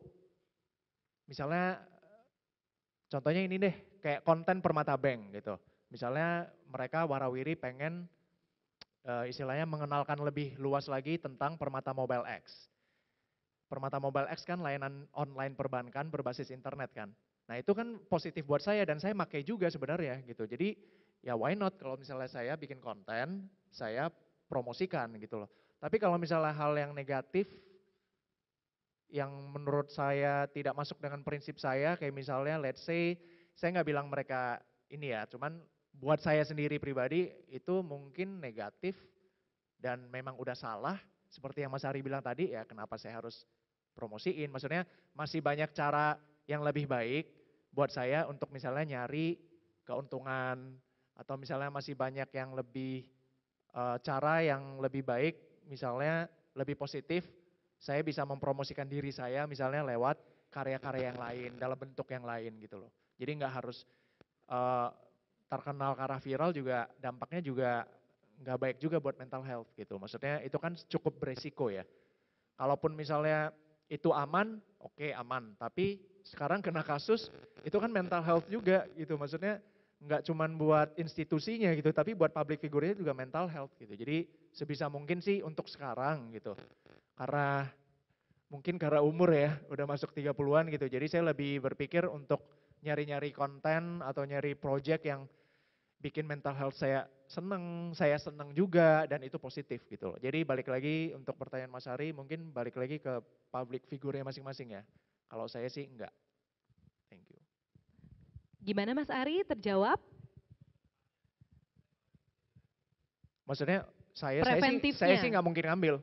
misalnya contohnya ini deh, kayak konten Permata Bank gitu. Misalnya mereka warawiri pengen istilahnya mengenalkan lebih luas lagi tentang Permata Mobile X. Permata Mobile X kan layanan online perbankan berbasis internet kan. Nah itu kan positif buat saya dan saya pakai juga sebenarnya gitu. Jadi ya why not kalau misalnya saya bikin konten, saya promosikan gitu loh. Tapi kalau misalnya hal yang negatif, yang menurut saya tidak masuk dengan prinsip saya, kayak misalnya let's say, saya nggak bilang mereka ini ya, cuman buat saya sendiri pribadi itu mungkin negatif dan memang udah salah. Seperti yang Mas Ari bilang tadi, ya kenapa saya harus promosiin. Maksudnya masih banyak cara yang lebih baik buat saya untuk misalnya nyari keuntungan. Atau misalnya masih banyak yang lebih, cara yang lebih baik, misalnya lebih positif. Saya bisa mempromosikan diri saya misalnya lewat karya-karya yang lain, dalam bentuk yang lain gitu loh. Jadi nggak harus terkenal karena viral juga dampaknya juga nggak baik juga buat mental health gitu. Maksudnya itu kan cukup beresiko ya. Kalaupun misalnya itu aman, oke aman. Tapi sekarang kena kasus itu kan mental health juga gitu. Maksudnya nggak cuman buat institusinya gitu, tapi buat public figure-nya juga mental health gitu. Jadi sebisa mungkin sih untuk sekarang gitu. Karena mungkin karena umur ya, udah masuk 30-an gitu. Jadi saya lebih berpikir untuk nyari-nyari konten atau nyari project yang bikin mental health saya seneng juga dan itu positif gitu loh. Jadi balik lagi untuk pertanyaan Mas Ari, mungkin balik lagi ke public figure-nya masing-masing ya. Kalau saya sih enggak. Thank you. Gimana Mas Ari, terjawab? Maksudnya saya sih nggak mungkin ngambil.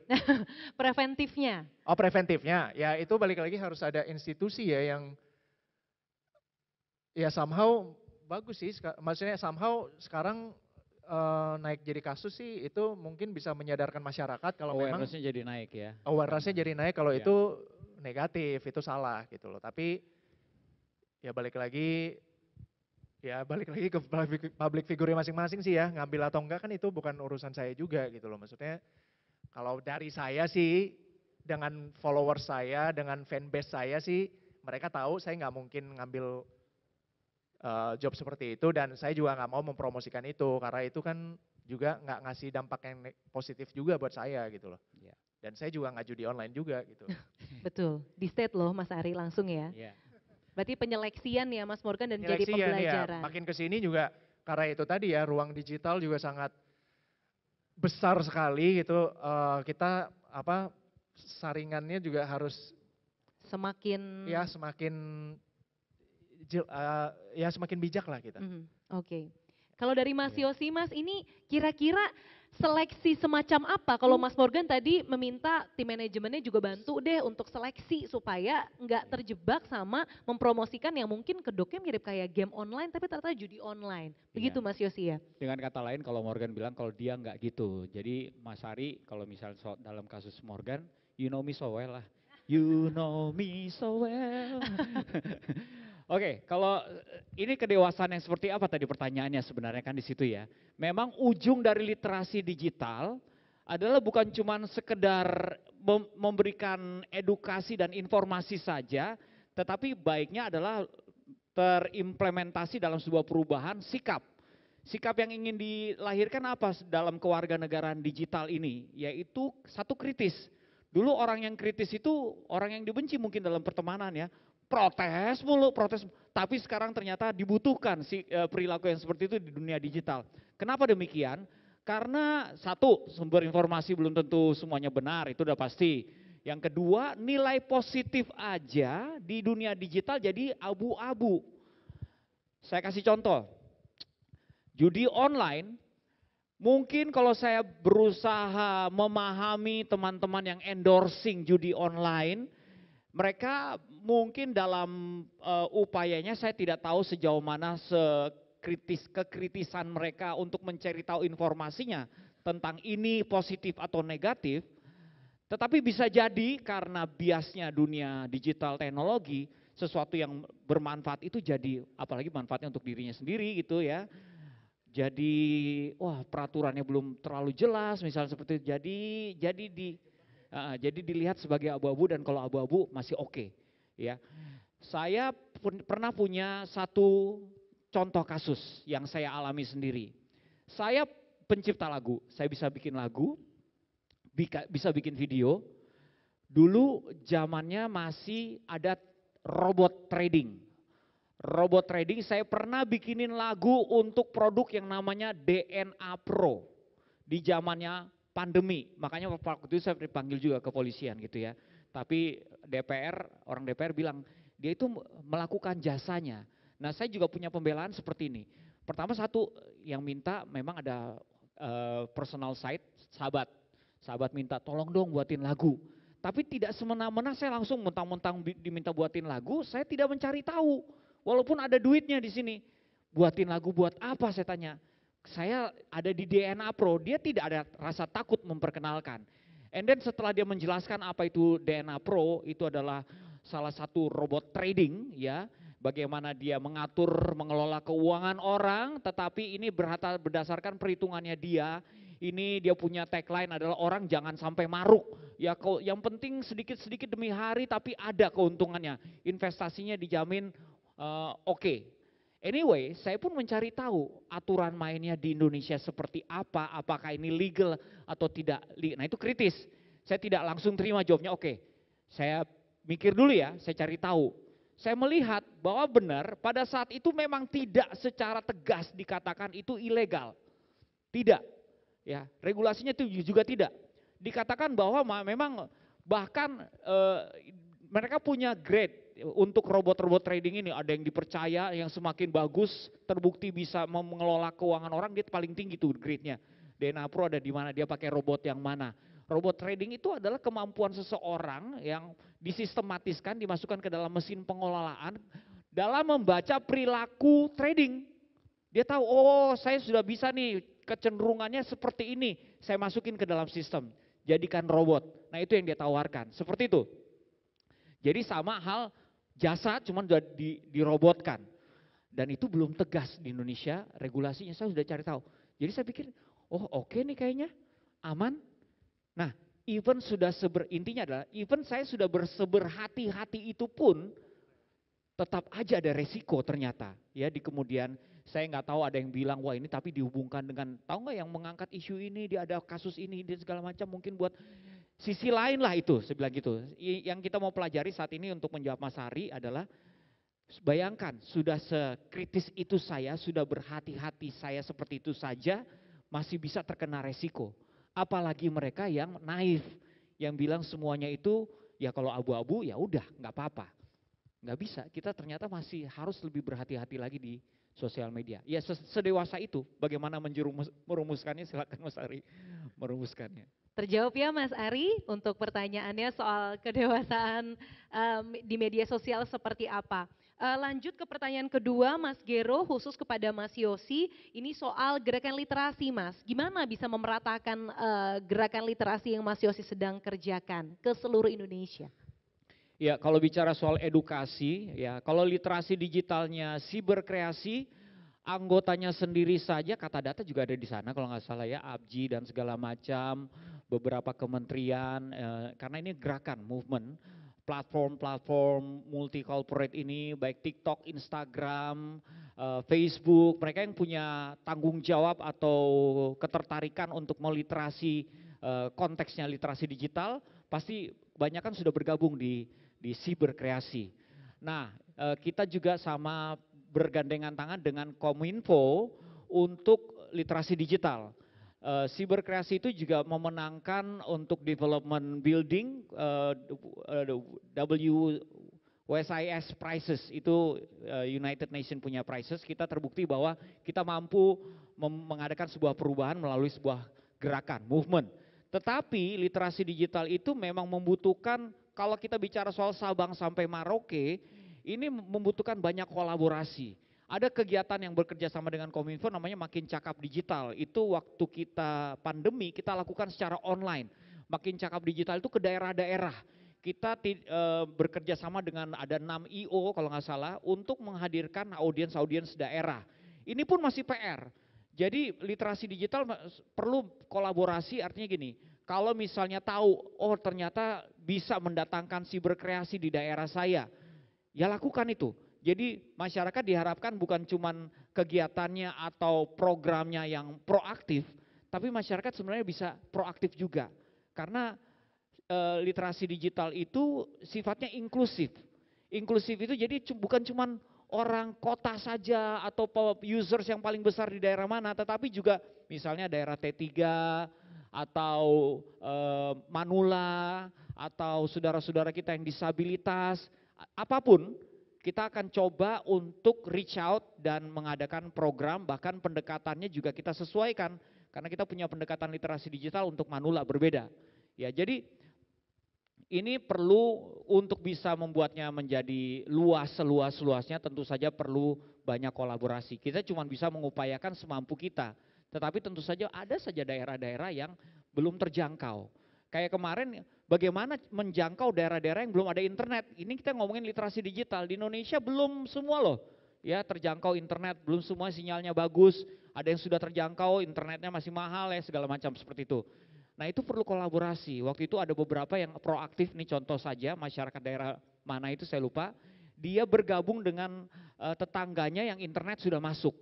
Preventifnya? Oh preventifnya, ya itu balik lagi harus ada institusi ya yang ya somehow bagus sih, maksudnya somehow sekarang naik jadi kasus sih itu mungkin bisa menyadarkan masyarakat kalau memang awareness-nya jadi naik ya. Awareness-nya jadi naik kalau itu negatif, itu salah gitu loh. Tapi ya balik lagi ke public figure masing-masing sih ya, ngambil atau enggak kan itu bukan urusan saya juga gitu loh. Maksudnya kalau dari saya sih dengan follower saya, dengan fanbase saya sih mereka tahu saya nggak mungkin ngambil job seperti itu, dan saya juga nggak mau mempromosikan itu karena itu kan juga nggak ngasih dampak yang positif juga buat saya gitu loh. Dan saya juga nggak judi online juga gitu. Betul, di state loh Mas Ari langsung ya. Berarti penyeleksian ya Mas Morgan dan jadi Penyeleksian, pembelajaran. ya. Makin kesini juga karena itu tadi ya, ruang digital juga sangat besar sekali gitu. Kita saringannya juga harus semakin semakin bijak lah kita. Oke. Kalau dari Mas Yosi, Mas, ini kira-kira seleksi semacam apa? Kalau Mas Morgan tadi meminta tim manajemennya juga bantu deh untuk seleksi supaya nggak terjebak sama mempromosikan yang mungkin kedoknya mirip kayak game online tapi ternyata judi online. Begitu Mas Yosi ya? Dengan kata lain kalau Morgan bilang kalau dia nggak gitu. Jadi Mas Ari kalau misalnya dalam kasus Morgan, you know me so well lah. You know me so well. Oke, kalau ini kedewasaan yang seperti apa tadi pertanyaannya sebenarnya kan di situ ya. Memang ujung dari literasi digital adalah bukan cuma sekedar memberikan edukasi dan informasi saja, tetapi baiknya adalah terimplementasi dalam sebuah perubahan sikap. Sikap yang ingin dilahirkan apa dalam kewarganegaraan digital ini? Yaitu satu, kritis. Dulu orang yang kritis itu orang yang dibenci mungkin dalam pertemanan ya. Protes mulu, protes. Tapi sekarang ternyata dibutuhkan perilaku yang seperti itu di dunia digital. Kenapa demikian? Karena satu, sumber informasi belum tentu semuanya benar, itu udah pasti. Yang kedua, nilai positif aja di dunia digital jadi abu-abu. Saya kasih contoh. Judi online, mungkin kalau saya berusaha memahami teman-teman yang endorsing judi online, mereka mungkin dalam upayanya saya tidak tahu sejauh mana kekritisan mereka untuk mencari tahu informasinya tentang ini positif atau negatif. Tetapi bisa jadi karena biasnya dunia digital teknologi, sesuatu yang bermanfaat itu jadi, apalagi manfaatnya untuk dirinya sendiri gitu ya. Jadi peraturannya belum terlalu jelas misalnya seperti itu. Jadi dilihat sebagai abu-abu, dan kalau abu-abu masih oke. Ya, saya pernah punya satu contoh kasus yang saya alami sendiri. Saya pencipta lagu, saya bisa bikin lagu, bisa bikin video. Dulu zamannya masih ada robot trading. Robot trading, saya pernah bikinin lagu untuk produk yang namanya DNA Pro di zamannya pandemi. Makanya waktu itu saya dipanggil juga ke kepolisian gitu ya. Tapi orang DPR bilang dia itu melakukan jasanya. Nah, saya juga punya pembelaan seperti ini. Pertama, satu yang minta memang ada personal site, sahabat minta tolong dong buatin lagu. Tapi tidak semena-mena saya langsung mentang-mentang diminta buatin lagu, saya tidak mencari tahu. Walaupun ada duitnya di sini. Buatin lagu buat apa saya tanya. Saya ada di DNA Pro, dia tidak ada rasa takut memperkenalkan. And then setelah dia menjelaskan apa itu DNA Pro, itu adalah salah satu robot trading ya. Bagaimana dia mengatur, mengelola keuangan orang, tetapi ini berdasarkan perhitungannya dia. Ini dia punya tagline adalah orang jangan sampai maruk. Ya, yang penting sedikit-sedikit demi hari tapi ada keuntungannya. Investasinya dijamin oke. Anyway, saya pun mencari tahu aturan mainnya di Indonesia seperti apa, apakah ini legal atau tidak. Nah itu kritis, saya tidak langsung terima jawabnya oke. Saya mikir dulu ya, saya cari tahu. Saya melihat bahwa benar pada saat itu memang tidak secara tegas dikatakan itu ilegal. Tidak, ya regulasinya itu juga tidak. Dikatakan bahwa memang bahkan mereka punya grade untuk robot-robot trading ini. Ada yang dipercaya, yang semakin bagus, terbukti bisa mengelola keuangan orang, dia paling tinggi tuh grade-nya. DNA Pro ada di mana, dia pakai robot yang mana. Robot trading itu adalah kemampuan seseorang yang disistematiskan, dimasukkan ke dalam mesin pengelolaan dalam membaca perilaku trading. Dia tahu, oh saya sudah bisa nih, kecenderungannya seperti ini, saya masukin ke dalam sistem, jadikan robot. Nah itu yang dia tawarkan, seperti itu. Jadi sama hal jasa cuman sudah dirobotkan. Dan itu belum tegas di Indonesia, regulasinya saya sudah cari tahu. Jadi saya pikir, oh oke nih kayaknya, aman. Nah, intinya adalah, even saya sudah berseberhati-hati itu pun, tetap aja ada resiko ternyata ya di kemudian. Saya nggak tahu, ada yang bilang wah ini tapi dihubungkan dengan, tahu nggak yang mengangkat isu ini, dia ada kasus ini dan segala macam, mungkin buat sisi lain lah itu, saya bilang gitu. Yang kita mau pelajari saat ini untuk menjawab Mas Hari adalah, bayangkan sudah sekritis itu saya, sudah berhati-hati saya seperti itu saja, masih bisa terkena resiko. Apalagi mereka yang naif, yang bilang semuanya itu ya kalau abu-abu ya udah nggak apa-apa. Nggak bisa, kita ternyata masih harus lebih berhati-hati lagi di sosial media. Ya sedewasa itu, bagaimana merumuskannya, silakan Mas Ari merumuskannya. Terjawab ya Mas Ari untuk pertanyaannya soal kedewasaan di media sosial seperti apa. Lanjut ke pertanyaan kedua Mas Gero, khusus kepada Mas Yosi, ini soal gerakan literasi Mas. Gimana bisa memeratakan gerakan literasi yang Mas Yosi sedang kerjakan ke seluruh Indonesia? Ya, kalau bicara soal edukasi, ya kalau literasi digitalnya siberkreasi, anggotanya sendiri saja, Kata Data juga ada di sana kalau nggak salah ya, ABJI dan segala macam, beberapa kementerian, karena ini gerakan, movement, platform-platform multi corporate ini, baik TikTok, Instagram, Facebook, mereka yang punya tanggung jawab atau ketertarikan untuk meliterasi, konteksnya literasi digital, pasti banyak kan sudah bergabung di siberkreasi. Nah, kita juga sama bergandengan tangan dengan Kominfo untuk literasi digital. Siberkreasi itu juga memenangkan untuk development building WSIS Prizes, itu United Nations punya prizes. Kita terbukti bahwa kita mampu mengadakan sebuah perubahan melalui sebuah gerakan, movement. Tetapi literasi digital itu memang membutuhkan, kalau kita bicara soal Sabang sampai Merauke, ini membutuhkan banyak kolaborasi. Ada kegiatan yang bekerja sama dengan Kominfo namanya Makin Cakap Digital. Itu waktu kita pandemi kita lakukan secara online. Makin Cakap Digital itu ke daerah-daerah. Kita bekerja sama dengan ada 6 IO kalau nggak salah untuk menghadirkan audiens-audiens daerah. Ini pun masih PR. Jadi literasi digital perlu kolaborasi, artinya gini, kalau misalnya tahu, oh ternyata bisa mendatangkan siberkreasi di daerah saya, ya lakukan itu. Jadi masyarakat diharapkan bukan cuman kegiatannya atau programnya yang proaktif, tapi masyarakat sebenarnya bisa proaktif juga. Karena literasi digital itu sifatnya inklusif. Inklusif itu jadi bukan cuman orang kota saja atau users yang paling besar di daerah mana, tetapi juga misalnya daerah T3 atau Manula atau saudara-saudara kita yang disabilitas, apapun kita akan coba untuk reach out dan mengadakan program, bahkan pendekatannya juga kita sesuaikan karena kita punya pendekatan literasi digital untuk Manula berbeda. Ya, jadi ini perlu untuk bisa membuatnya menjadi luas seluas-luasnya, tentu saja perlu banyak kolaborasi. Kita cuma bisa mengupayakan semampu kita, tetapi tentu saja ada saja daerah-daerah yang belum terjangkau. Kayak kemarin bagaimana menjangkau daerah-daerah yang belum ada internet. Ini kita ngomongin literasi digital, di Indonesia belum semua loh ya terjangkau internet, belum semua sinyalnya bagus, ada yang sudah terjangkau internetnya masih mahal ya segala macam seperti itu. Nah itu perlu kolaborasi. Waktu itu ada beberapa yang proaktif nih, contoh saja masyarakat daerah mana itu saya lupa, dia bergabung dengan tetangganya yang internet sudah masuk.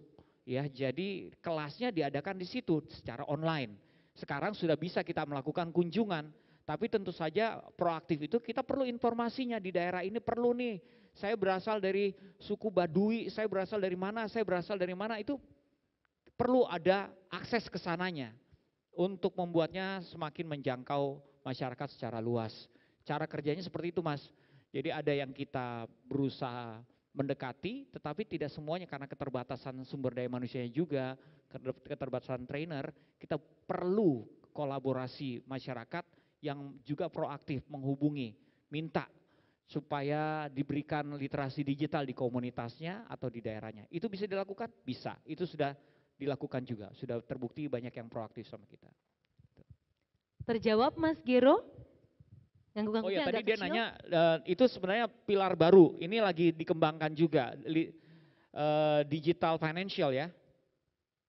Ya, jadi kelasnya diadakan di situ secara online. Sekarang sudah bisa kita melakukan kunjungan, tapi tentu saja proaktif itu kita perlu informasinya di daerah ini perlu nih. Saya berasal dari suku Baduy, saya berasal dari mana, itu perlu ada akses ke sananya. Untuk membuatnya semakin menjangkau masyarakat secara luas. Cara kerjanya seperti itu Mas. Jadi ada yang kita berusaha mendekati, tetapi tidak semuanya karena keterbatasan sumber daya manusianya juga, keterbatasan trainer, kita perlu kolaborasi masyarakat yang juga proaktif menghubungi, minta supaya diberikan literasi digital di komunitasnya atau di daerahnya. Itu bisa dilakukan? Bisa, itu sudah dilakukan juga, sudah terbukti banyak yang proaktif sama kita. Terjawab Mas Gero? Oh ya tadi dia nanya, itu sebenarnya pilar baru, ini lagi dikembangkan juga, digital financial ya,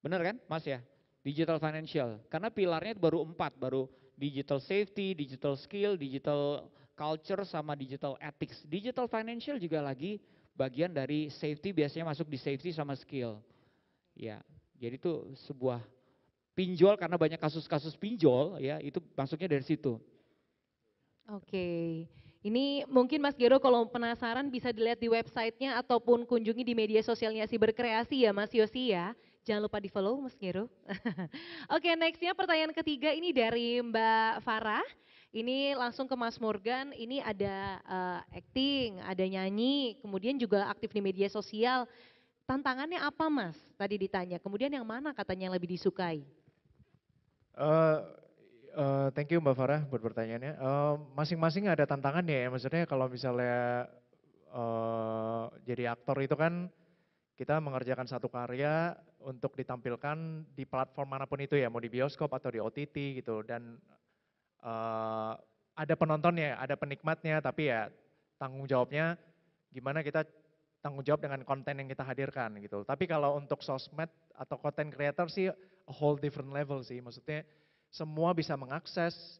benar kan Mas ya? Digital financial, karena pilarnya baru 4, baru digital safety, digital skill, digital culture, sama digital ethics. Digital financial juga lagi bagian dari safety, biasanya masuk di safety sama skill. Ya, jadi itu sebuah pinjol, karena banyak kasus-kasus pinjol ya, itu masuknya dari situ. Oke, ini mungkin Mas Gero kalau penasaran bisa dilihat di websitenya ataupun kunjungi di media sosialnya si Berkreasi ya Mas Yosi ya. Jangan lupa di follow Mas Gero. Oke, nextnya pertanyaan ketiga ini dari Mbak Farah. Ini langsung ke Mas Morgan, ini ada acting, ada nyanyi, kemudian juga aktif di media sosial. Tantangannya apa Mas? Tadi ditanya, kemudian yang mana katanya yang lebih disukai? Thank you Mbak Farah buat pertanyaannya. Masing-masing ada tantangannya ya, maksudnya kalau misalnya jadi aktor itu kan kita mengerjakan satu karya untuk ditampilkan di platform manapun itu ya, mau di bioskop atau di OTT gitu, dan ada penontonnya, ada penikmatnya, tapi ya tanggung jawabnya gimana kita tanggung jawab dengan konten yang kita hadirkan gitu. Tapi kalau untuk sosmed atau content creator sih a whole different level sih, maksudnya semua bisa mengakses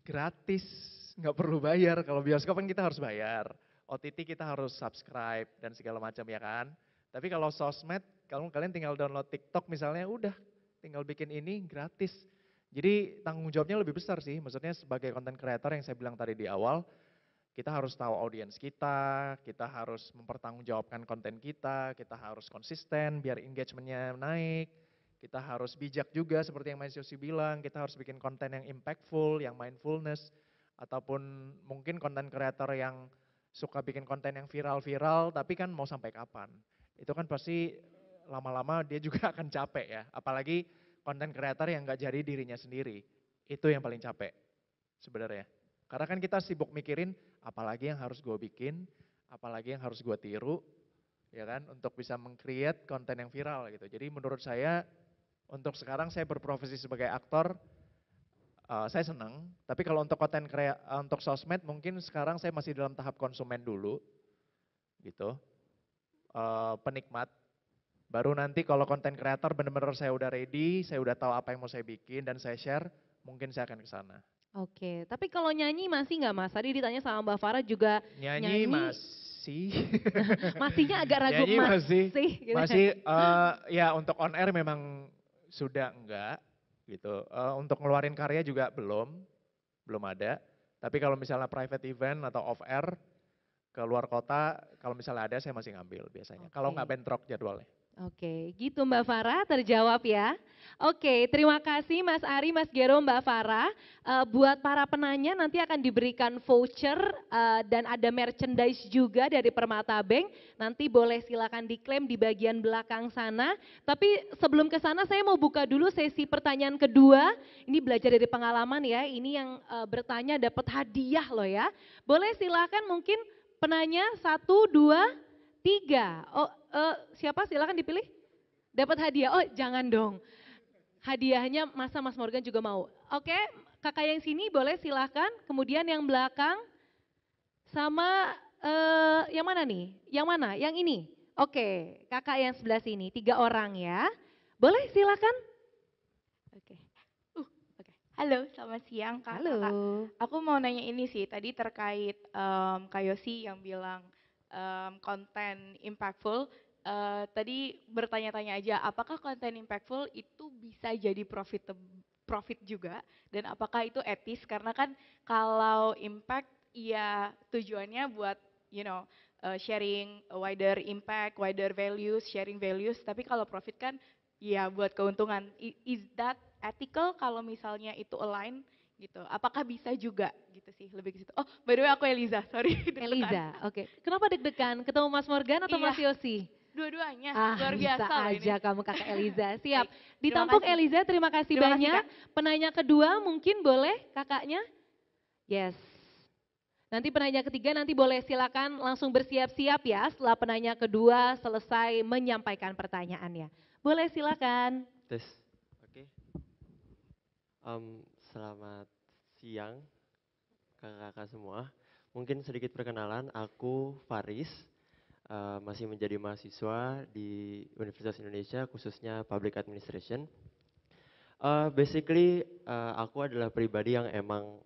gratis, nggak perlu bayar. Kalau bioskop kan kita harus bayar, OTT kita harus subscribe dan segala macam ya kan. Tapi kalau sosmed, kalau kalian tinggal download TikTok misalnya, udah tinggal bikin ini gratis. Jadi tanggung jawabnya lebih besar sih, maksudnya sebagai content creator yang saya bilang tadi di awal, kita harus tahu audiens kita harus mempertanggungjawabkan konten kita harus konsisten biar engagementnya naik, kita harus bijak juga seperti yang Mas Yosi bilang, kita harus bikin konten yang impactful, yang mindfulness, ataupun mungkin content creator yang suka bikin konten yang viral-viral, tapi kan mau sampai kapan? Itu kan pasti lama-lama dia juga akan capek ya, apalagi content creator yang nggak jadi dirinya sendiri, itu yang paling capek sebenarnya. Karena kan kita sibuk mikirin apalagi yang harus gue bikin, apalagi yang harus gue tiru, ya kan, untuk bisa meng-create konten yang viral gitu. Jadi menurut saya, untuk sekarang saya berprofesi sebagai aktor, saya senang. Tapi kalau untuk konten untuk sosmed mungkin sekarang saya masih dalam tahap konsumen dulu, gitu, penikmat. Baru nanti kalau konten kreator benar-benar saya udah ready, saya udah tahu apa yang mau saya bikin dan saya share, mungkin saya akan ke sana. Oke, tapi kalau nyanyi masih nggak Mas? Tadi ditanya sama Mbak Farah juga nyanyi masih. Masihnya agak ragu nyanyi masih. Gitu. Masih, ya untuk on air memang sudah enggak gitu. Untuk ngeluarin karya juga belum ada. Tapi kalau misalnya private event atau off air ke luar kota, kalau misalnya ada saya masih ngambil biasanya. Kalau nggak bentrok jadwalnya. Oke, gitu Mbak Farah, terjawab ya. Oke, terima kasih Mas Ari, Mas Gero, Mbak Farah. Buat para penanya nanti akan diberikan voucher dan ada merchandise juga dari Permata Bank. Nanti boleh silakan diklaim di bagian belakang sana. Tapi sebelum ke sana saya mau buka dulu sesi pertanyaan kedua. Ini belajar dari pengalaman ya, ini yang bertanya dapat hadiah loh ya. Boleh silakan mungkin penanya 1, 2, 3. Oh, siapa silakan dipilih? Dapat hadiah. Oh, jangan dong. Hadiahnya masa Mas Morgan juga mau. Oke, kakak yang sini boleh silakan. Kemudian yang belakang sama yang mana nih? Yang mana? Yang ini. Oke, kakak yang sebelah sini. 3 orang ya. Boleh silakan. Oke. Halo, selamat siang Kak. Halo. Kakak. Aku mau nanya ini sih, tadi terkait Kak Yosi yang bilang konten impactful. Tadi bertanya-tanya aja, apakah konten impactful itu bisa jadi profit juga, dan apakah itu etis? Karena kan kalau impact, ya tujuannya buat sharing wider impact, wider values, sharing values. Tapi kalau profit kan ya buat keuntungan. Is that ethical kalau misalnya itu align gitu? Apakah bisa juga gitu sih, lebih ke situ. Oh, by the way aku Eliza, sorry. Eliza, oke. Kenapa deg-degan? Ketemu Mas Morgan atau Mas Yosi? Dua-duanya, luar biasa bisa aja ini. Kamu kakak Eliza, siap. Baik, Ditampung terima kasih. Eliza, terima kasih Terima kasih, banyak. Kak. Penanya kedua mungkin boleh kakaknya? Yes. Nanti penanya ketiga nanti boleh silakan langsung bersiap-siap ya setelah penanya kedua selesai menyampaikan pertanyaannya. Boleh silakan. Tes, oke. Selamat siang kakak-kakak semua. Mungkin sedikit perkenalan, aku Faris, masih menjadi mahasiswa di Universitas Indonesia, khususnya Public Administration. Basically, aku adalah pribadi yang emang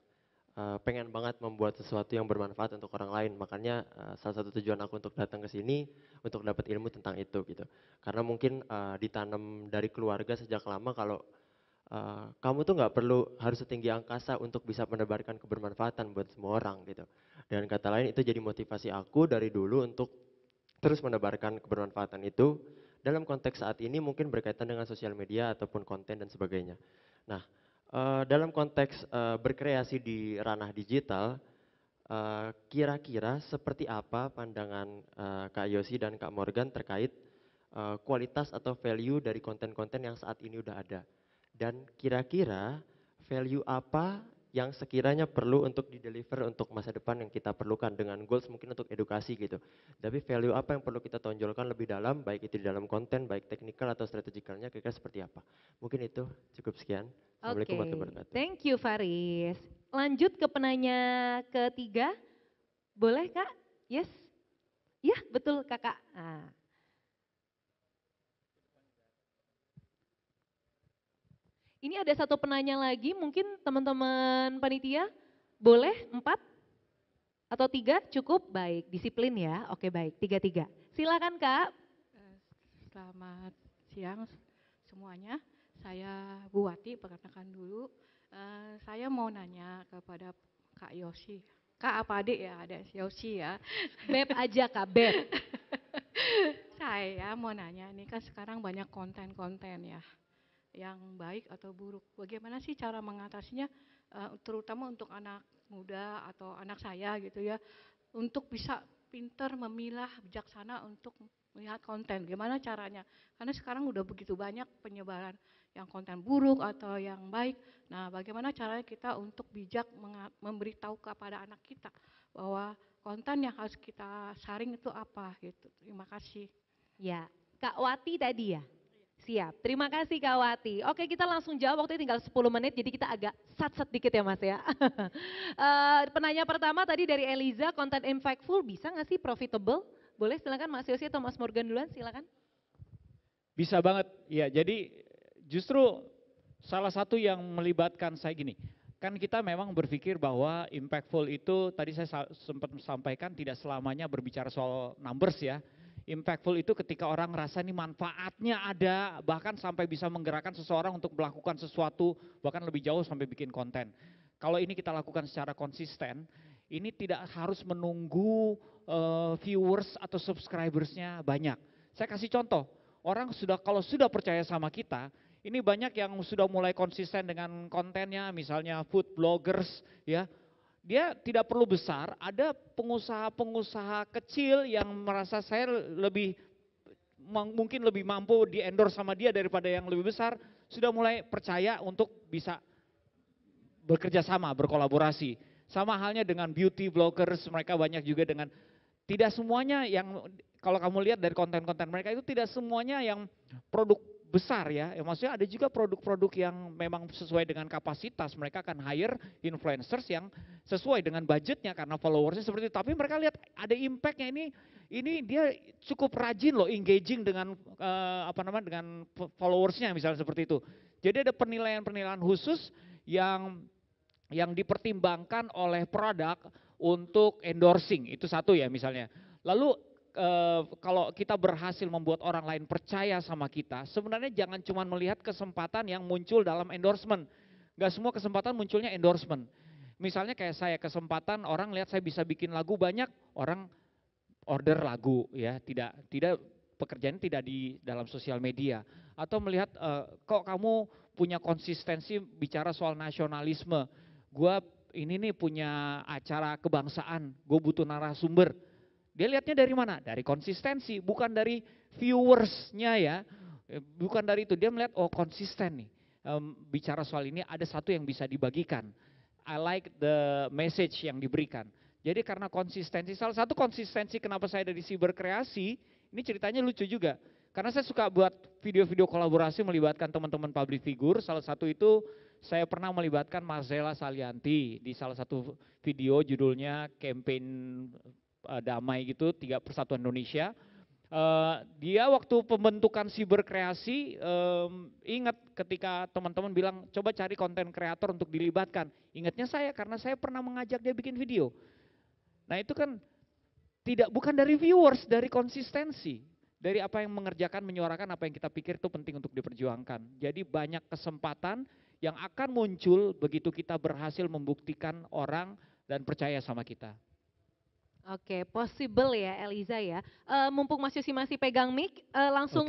pengen banget membuat sesuatu yang bermanfaat untuk orang lain. Makanya salah satu tujuan aku untuk datang ke sini untuk dapat ilmu tentang itu gitu. Karena mungkin ditanam dari keluarga sejak lama kalau kamu tuh nggak perlu harus setinggi angkasa untuk bisa menebarkan kebermanfaatan buat semua orang gitu. Dengan kata lain itu jadi motivasi aku dari dulu untuk terus menebarkan kebermanfaatan itu. Dalam konteks saat ini mungkin berkaitan dengan sosial media ataupun konten dan sebagainya. Nah, dalam konteks berkreasi di ranah digital, kira-kira seperti apa pandangan Kak Yosi dan Kak Morgan terkait kualitas atau value dari konten-konten yang saat ini udah ada? Dan kira-kira value apa yang sekiranya perlu untuk di-deliver untuk masa depan yang kita perlukan dengan goals mungkin untuk edukasi gitu. Tapi value apa yang perlu kita tonjolkan lebih dalam, baik itu di dalam konten, baik teknikal atau strategikalnya, kira-kira seperti apa. Mungkin itu cukup sekian. Assalamualaikum warahmatullahi wabarakatuh. Thank you Faris. Lanjut ke penanya ketiga, boleh Kak? Yes? Ya betul Kakak. Nah. Ini ada satu penanya lagi, mungkin teman-teman panitia boleh 4 atau 3 cukup? Baik, disiplin ya. Oke baik, 3-3. Silakan Kak. Selamat siang semuanya. Saya Bu Wati, perkenalkan dulu. Saya mau nanya kepada Kak Yosi. Kak apa adik ya? Ada Yosi ya. Beb aja Kak, Beb. Saya mau nanya, ini kan sekarang banyak konten-konten ya. Yang baik atau buruk. Bagaimana sih cara mengatasinya, terutama untuk anak muda atau anak saya gitu ya, untuk bisa pintar memilah, bijaksana untuk melihat konten. Gimana caranya? Karena sekarang udah begitu banyak penyebaran yang konten buruk atau yang baik. Nah, bagaimana caranya kita untuk bijak memberitahu kepada anak kita bahwa konten yang harus kita saring itu apa gitu. Terima kasih. Ya, Kak Wati tadi ya? Siap, terima kasih Kak Wati. Oke kita langsung jawab, waktunya tinggal 10 menit jadi kita agak sat-sat dikit ya Mas ya. Penanya pertama tadi dari Eliza, konten impactful bisa nggak sih profitable? Boleh silakan Mas Yosi atau Mas Morgan duluan silakan. Bisa banget, ya jadi justru salah satu yang melibatkan saya gini. Kan kita memang berpikir bahwa impactful itu tadi saya sempat sampaikan tidak selamanya berbicara soal numbers ya. Impactful itu ketika orang rasa ini manfaatnya ada, bahkan sampai bisa menggerakkan seseorang untuk melakukan sesuatu, bahkan lebih jauh sampai bikin konten. Kalau ini kita lakukan secara konsisten, ini tidak harus menunggu viewers atau subscribersnya banyak. Saya kasih contoh, orang kalau sudah percaya sama kita, ini banyak yang sudah mulai konsisten dengan kontennya, misalnya food bloggers ya. Dia tidak perlu besar, ada pengusaha-pengusaha kecil yang merasa saya mungkin lebih mampu di-endorse sama dia daripada yang lebih besar, sudah mulai percaya untuk bisa bekerja sama, berkolaborasi. Sama halnya dengan beauty bloggers, mereka banyak juga dengan, tidak semuanya yang, kalau kamu lihat dari konten-konten mereka itu tidak semuanya yang produk besar ya, maksudnya ada juga produk-produk yang memang sesuai dengan kapasitas, mereka akan hire influencers yang sesuai dengan budgetnya karena followersnya seperti itu, tapi mereka lihat ada impactnya, ini dia cukup rajin loh engaging dengan dengan followersnya misalnya seperti itu. Jadi ada penilaian-penilaian khusus yang dipertimbangkan oleh produk untuk endorsing, itu satu ya misalnya. Lalu kalau kita berhasil membuat orang lain percaya sama kita, sebenarnya jangan cuma melihat kesempatan yang muncul dalam endorsement. Gak semua kesempatan munculnya endorsement. Misalnya kayak saya, kesempatan orang lihat saya bisa bikin lagu, banyak orang order lagu ya, tidak pekerjaannya tidak di dalam sosial media. Atau melihat kok kamu punya konsistensi bicara soal nasionalisme, gue ini nih punya acara kebangsaan, gue butuh narasumber. Dia lihatnya dari mana? Dari konsistensi, bukan dari viewersnya ya. Bukan dari itu, dia melihat oh konsisten nih. Bicara soal ini ada satu yang bisa dibagikan. I like the message yang diberikan. Jadi karena konsistensi, salah satu konsistensi kenapa saya ada di Siberkreasi, ini ceritanya lucu juga. Karena saya suka buat video-video kolaborasi melibatkan teman-teman public figure, salah satu itu saya pernah melibatkan Marcella Salianti di salah satu video judulnya Campaign Damai gitu, 3 Persatuan Indonesia. Dia waktu pembentukan Siberkreasi, ingat ketika teman-teman bilang coba cari konten kreator untuk dilibatkan. Ingatnya saya karena saya pernah mengajak dia bikin video. Nah itu kan bukan dari viewers, dari konsistensi. Dari apa yang mengerjakan, menyuarakan apa yang kita pikir itu penting untuk diperjuangkan. Jadi banyak kesempatan yang akan muncul begitu kita berhasil membuktikan orang dan percaya sama kita. Oke, possible ya Eliza ya. Mumpung Mas Yosi masih pegang mic, langsung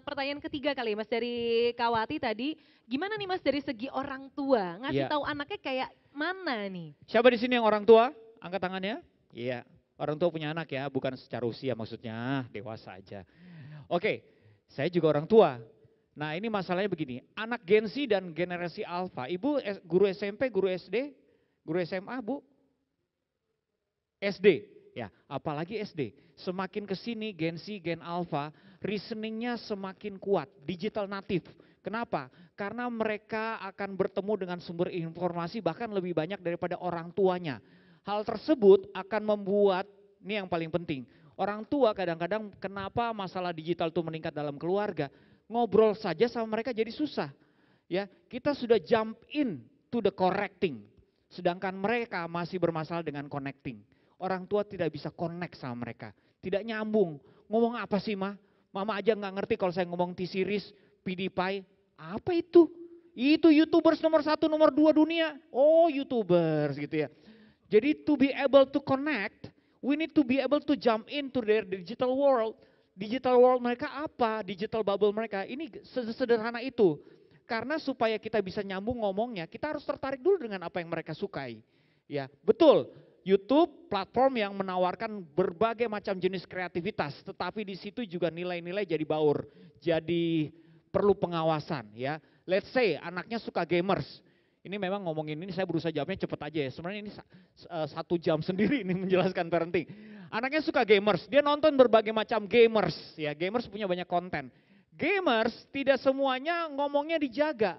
pertanyaan ketiga kali Mas dari Kawati tadi. Gimana nih Mas dari segi orang tua, ngasih tahu anaknya kayak mana nih? Siapa di sini yang orang tua? Angkat tangannya. Iya, orang tua punya anak ya, bukan secara usia maksudnya, dewasa aja. Oke, saya juga orang tua. Nah ini masalahnya begini, anak Gen Z dan generasi Alpha, Ibu guru SMP, guru SD, guru SMA Bu? SD. Ya, apalagi SD. Semakin kesini Gen Z, Gen Alpha, reasoningnya semakin kuat, digital native. Kenapa? Karena mereka akan bertemu dengan sumber informasi bahkan lebih banyak daripada orang tuanya. Hal tersebut akan membuat, ini yang paling penting, orang tua kadang-kadang kenapa masalah digital itu meningkat dalam keluarga, ngobrol saja sama mereka jadi susah. Ya, kita sudah jump in to the correcting, sedangkan mereka masih bermasalah dengan connecting. Orang tua tidak bisa connect sama mereka. Tidak nyambung. Ngomong apa sih Ma? Mama aja nggak ngerti kalau saya ngomong T-Series, PewDiePie. Apa itu? Itu YouTubers nomor 1, nomor 2 dunia. Oh YouTubers gitu ya. Jadi to be able to connect, we need to be able to jump into their digital world. Digital world mereka apa? Digital bubble mereka. Ini sederhana itu. Karena supaya kita bisa nyambung ngomongnya, kita harus tertarik dulu dengan apa yang mereka sukai. Ya, betul. YouTube platform yang menawarkan berbagai macam jenis kreativitas, tetapi di situ juga nilai-nilai jadi baur, jadi perlu pengawasan ya. Let's say anaknya suka gamers, ini memang ngomongin ini saya berusaha jawabnya cepet aja ya, sebenarnya ini 1 jam sendiri ini menjelaskan parenting. Anaknya suka gamers, dia nonton berbagai macam gamers ya, gamers punya banyak konten. Gamers tidak semuanya ngomongnya dijaga,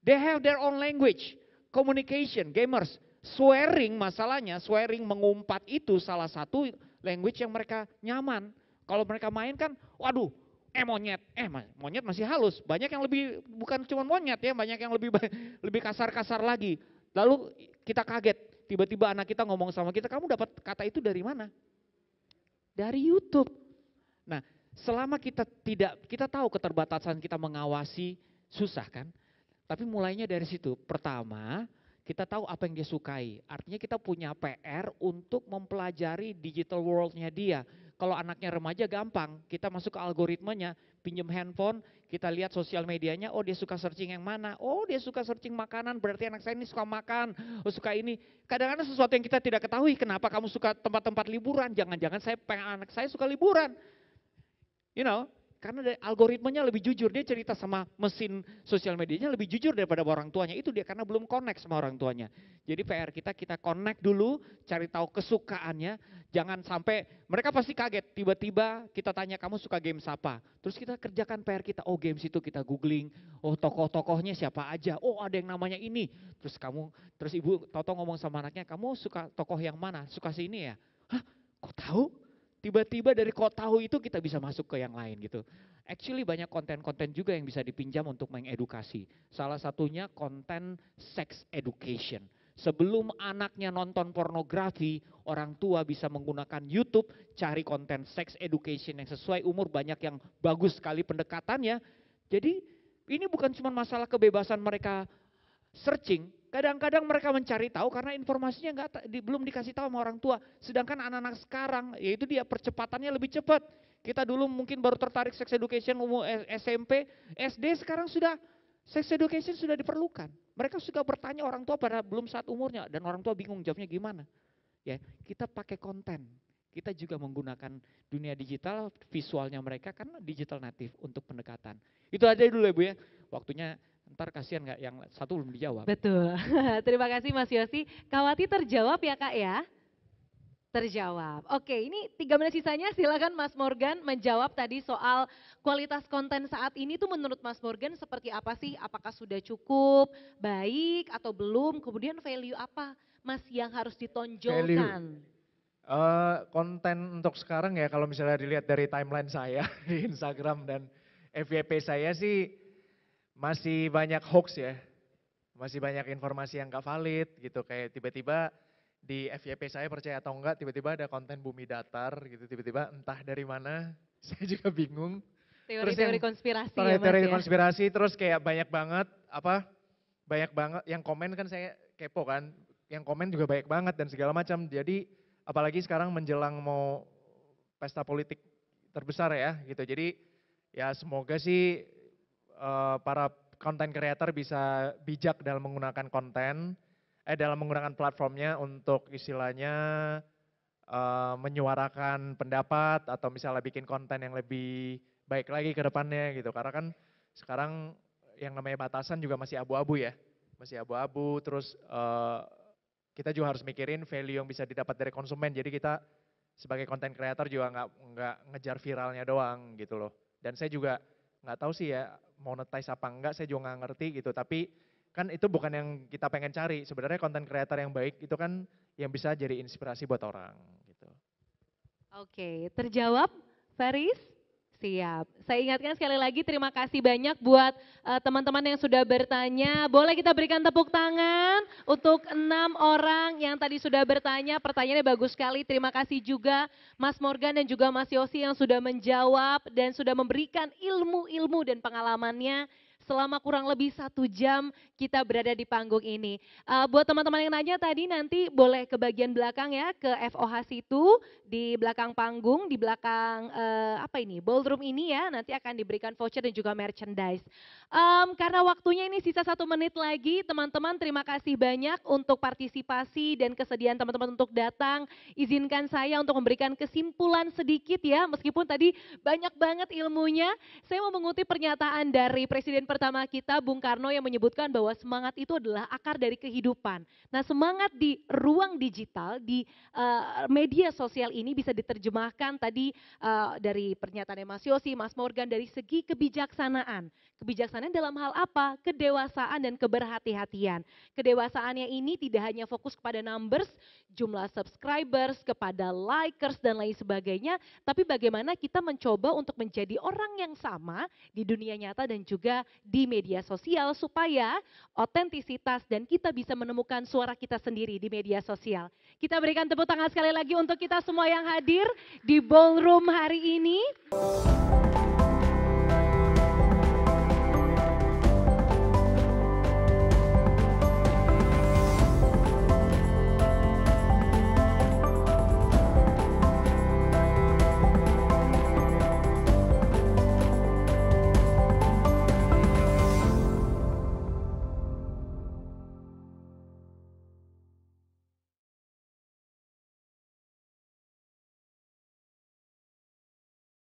they have their own language, communication, gamers. Swearing masalahnya, swearing mengumpat itu salah satu language yang mereka nyaman. Kalau mereka main kan, waduh, monyet, monyet masih halus. Banyak yang lebih, bukan cuma monyet ya, banyak yang lebih kasar-kasar lagi. Lalu kita kaget, tiba-tiba anak kita ngomong sama kita, kamu dapat kata itu dari mana? Dari YouTube. Nah, selama kita tahu keterbatasan kita mengawasi, susah kan? Tapi mulainya dari situ. Pertama, kita tahu apa yang dia sukai. Artinya kita punya PR untuk mempelajari digital world-nya dia. Kalau anaknya remaja gampang, kita masuk ke algoritmanya, pinjam handphone, kita lihat sosial medianya, oh dia suka searching yang mana, oh dia suka searching makanan, berarti anak saya ini suka makan, oh suka ini. Kadang-kadang sesuatu yang kita tidak ketahui, kenapa kamu suka tempat-tempat liburan, jangan-jangan anak saya suka liburan. You know, karena dari algoritmanya lebih jujur, dia cerita sama mesin sosial medianya lebih jujur daripada orang tuanya. Itu dia karena belum connect sama orang tuanya. Jadi PR kita connect dulu, cari tahu kesukaannya. Jangan sampai, mereka pasti kaget, tiba-tiba kita tanya kamu suka games apa. Terus kita kerjakan PR kita, oh games itu kita googling, oh tokoh-tokohnya siapa aja, oh ada yang namanya ini. Terus ibu Toto ngomong sama anaknya, kamu suka tokoh yang mana, suka si ini ya? Hah, kok tahu? Tiba-tiba dari kok tahu itu kita bisa masuk ke yang lain gitu. Actually banyak konten-konten juga yang bisa dipinjam untuk mengedukasi. Salah satunya konten sex education. Sebelum anaknya nonton pornografi, orang tua bisa menggunakan YouTube, cari konten sex education yang sesuai umur, banyak yang bagus sekali pendekatannya. Jadi ini bukan cuma masalah kebebasan mereka searching, kadang-kadang mereka mencari tahu karena informasinya belum dikasih tahu sama orang tua. Sedangkan anak-anak sekarang, yaitu dia percepatannya lebih cepat. Kita dulu mungkin baru tertarik sex education umur SMP, SD sekarang sudah sex education sudah diperlukan. Mereka suka bertanya orang tua pada belum saat umurnya dan orang tua bingung jawabnya gimana. Ya, kita pakai konten. Kita juga menggunakan dunia digital, visualnya mereka karena digital native untuk pendekatan. Itu aja dulu ya Bu ya. Waktunya ntar kasihan nggak yang satu belum dijawab. Betul. Terima kasih Mas Yosi. Kawati terjawab ya Kak ya? Terjawab. Oke, ini 3 menit sisanya silakan Mas Morgan menjawab tadi soal kualitas konten saat ini tuh menurut Mas Morgan seperti apa sih? Apakah sudah cukup, baik atau belum? Kemudian value apa Mas yang harus ditonjolkan? Konten untuk sekarang ya kalau misalnya dilihat dari timeline saya di Instagram dan FYP saya sih masih banyak hoax ya. Masih banyak informasi yang gak valid gitu. Kayak tiba-tiba di FYP saya percaya atau enggak tiba-tiba ada konten bumi datar gitu. Tiba-tiba entah dari mana saya juga bingung. Teori-teori konspirasi ya Mas teori ya? konspirasi terus kayak banyak banget yang komen kan saya kepo kan. Yang komen juga banyak banget dan segala macam. Jadi apalagi sekarang menjelang mau pesta politik terbesar ya gitu. Jadi ya semoga sih para content creator bisa bijak dalam menggunakan dalam menggunakan platformnya untuk istilahnya menyuarakan pendapat atau misalnya bikin konten yang lebih baik lagi ke depannya gitu. Karena kan sekarang yang namanya batasan juga masih abu-abu ya. Masih abu-abu terus kita juga harus mikirin value yang bisa didapat dari konsumen. Jadi kita sebagai content creator juga nggak ngejar viralnya doang gitu loh. Dan saya juga nggak tahu sih ya monetize apa enggak, saya juga nggak ngerti gitu. Tapi kan itu bukan yang kita pengen cari. Sebenarnya content creator yang baik itu kan yang bisa jadi inspirasi buat orang gitu. Oke, terjawab Faris? Siap. Saya ingatkan sekali lagi terima kasih banyak buat teman-teman yang sudah bertanya. Boleh kita berikan tepuk tangan untuk 6 orang yang tadi sudah bertanya. Pertanyaannya bagus sekali. Terima kasih juga Mas Morgan dan juga Mas Yosi yang sudah menjawab dan sudah memberikan ilmu-ilmu dan pengalamannya. Selama kurang lebih 1 jam kita berada di panggung ini. Buat teman-teman yang nanya tadi nanti boleh ke bagian belakang ya, ke FOH situ, di belakang panggung, di belakang ballroom ini ya, nanti akan diberikan voucher dan juga merchandise. Karena waktunya ini sisa 1 menit lagi, teman-teman terima kasih banyak untuk partisipasi dan kesediaan teman-teman untuk datang. Izinkan saya untuk memberikan kesimpulan sedikit ya, meskipun tadi banyak banget ilmunya. Saya mau mengutip pernyataan dari Presiden pertama kita, Bung Karno, yang menyebutkan bahwa semangat itu adalah akar dari kehidupan. Nah, semangat di ruang digital, di media sosial ini bisa diterjemahkan tadi dari pernyataan Mas Yosi, Mas Morgan, dari segi kebijaksanaan. Kebijaksanaan dalam hal apa? Kedewasaan dan keberhati-hatian. Kedewasaannya ini tidak hanya fokus kepada numbers, jumlah subscribers, kepada likers dan lain sebagainya, tapi bagaimana kita mencoba untuk menjadi orang yang sama di dunia nyata dan juga di media sosial supaya otentisitas dan kita bisa menemukan suara kita sendiri di media sosial. Kita berikan tepuk tangan sekali lagi untuk kita semua yang hadir di ballroom hari ini.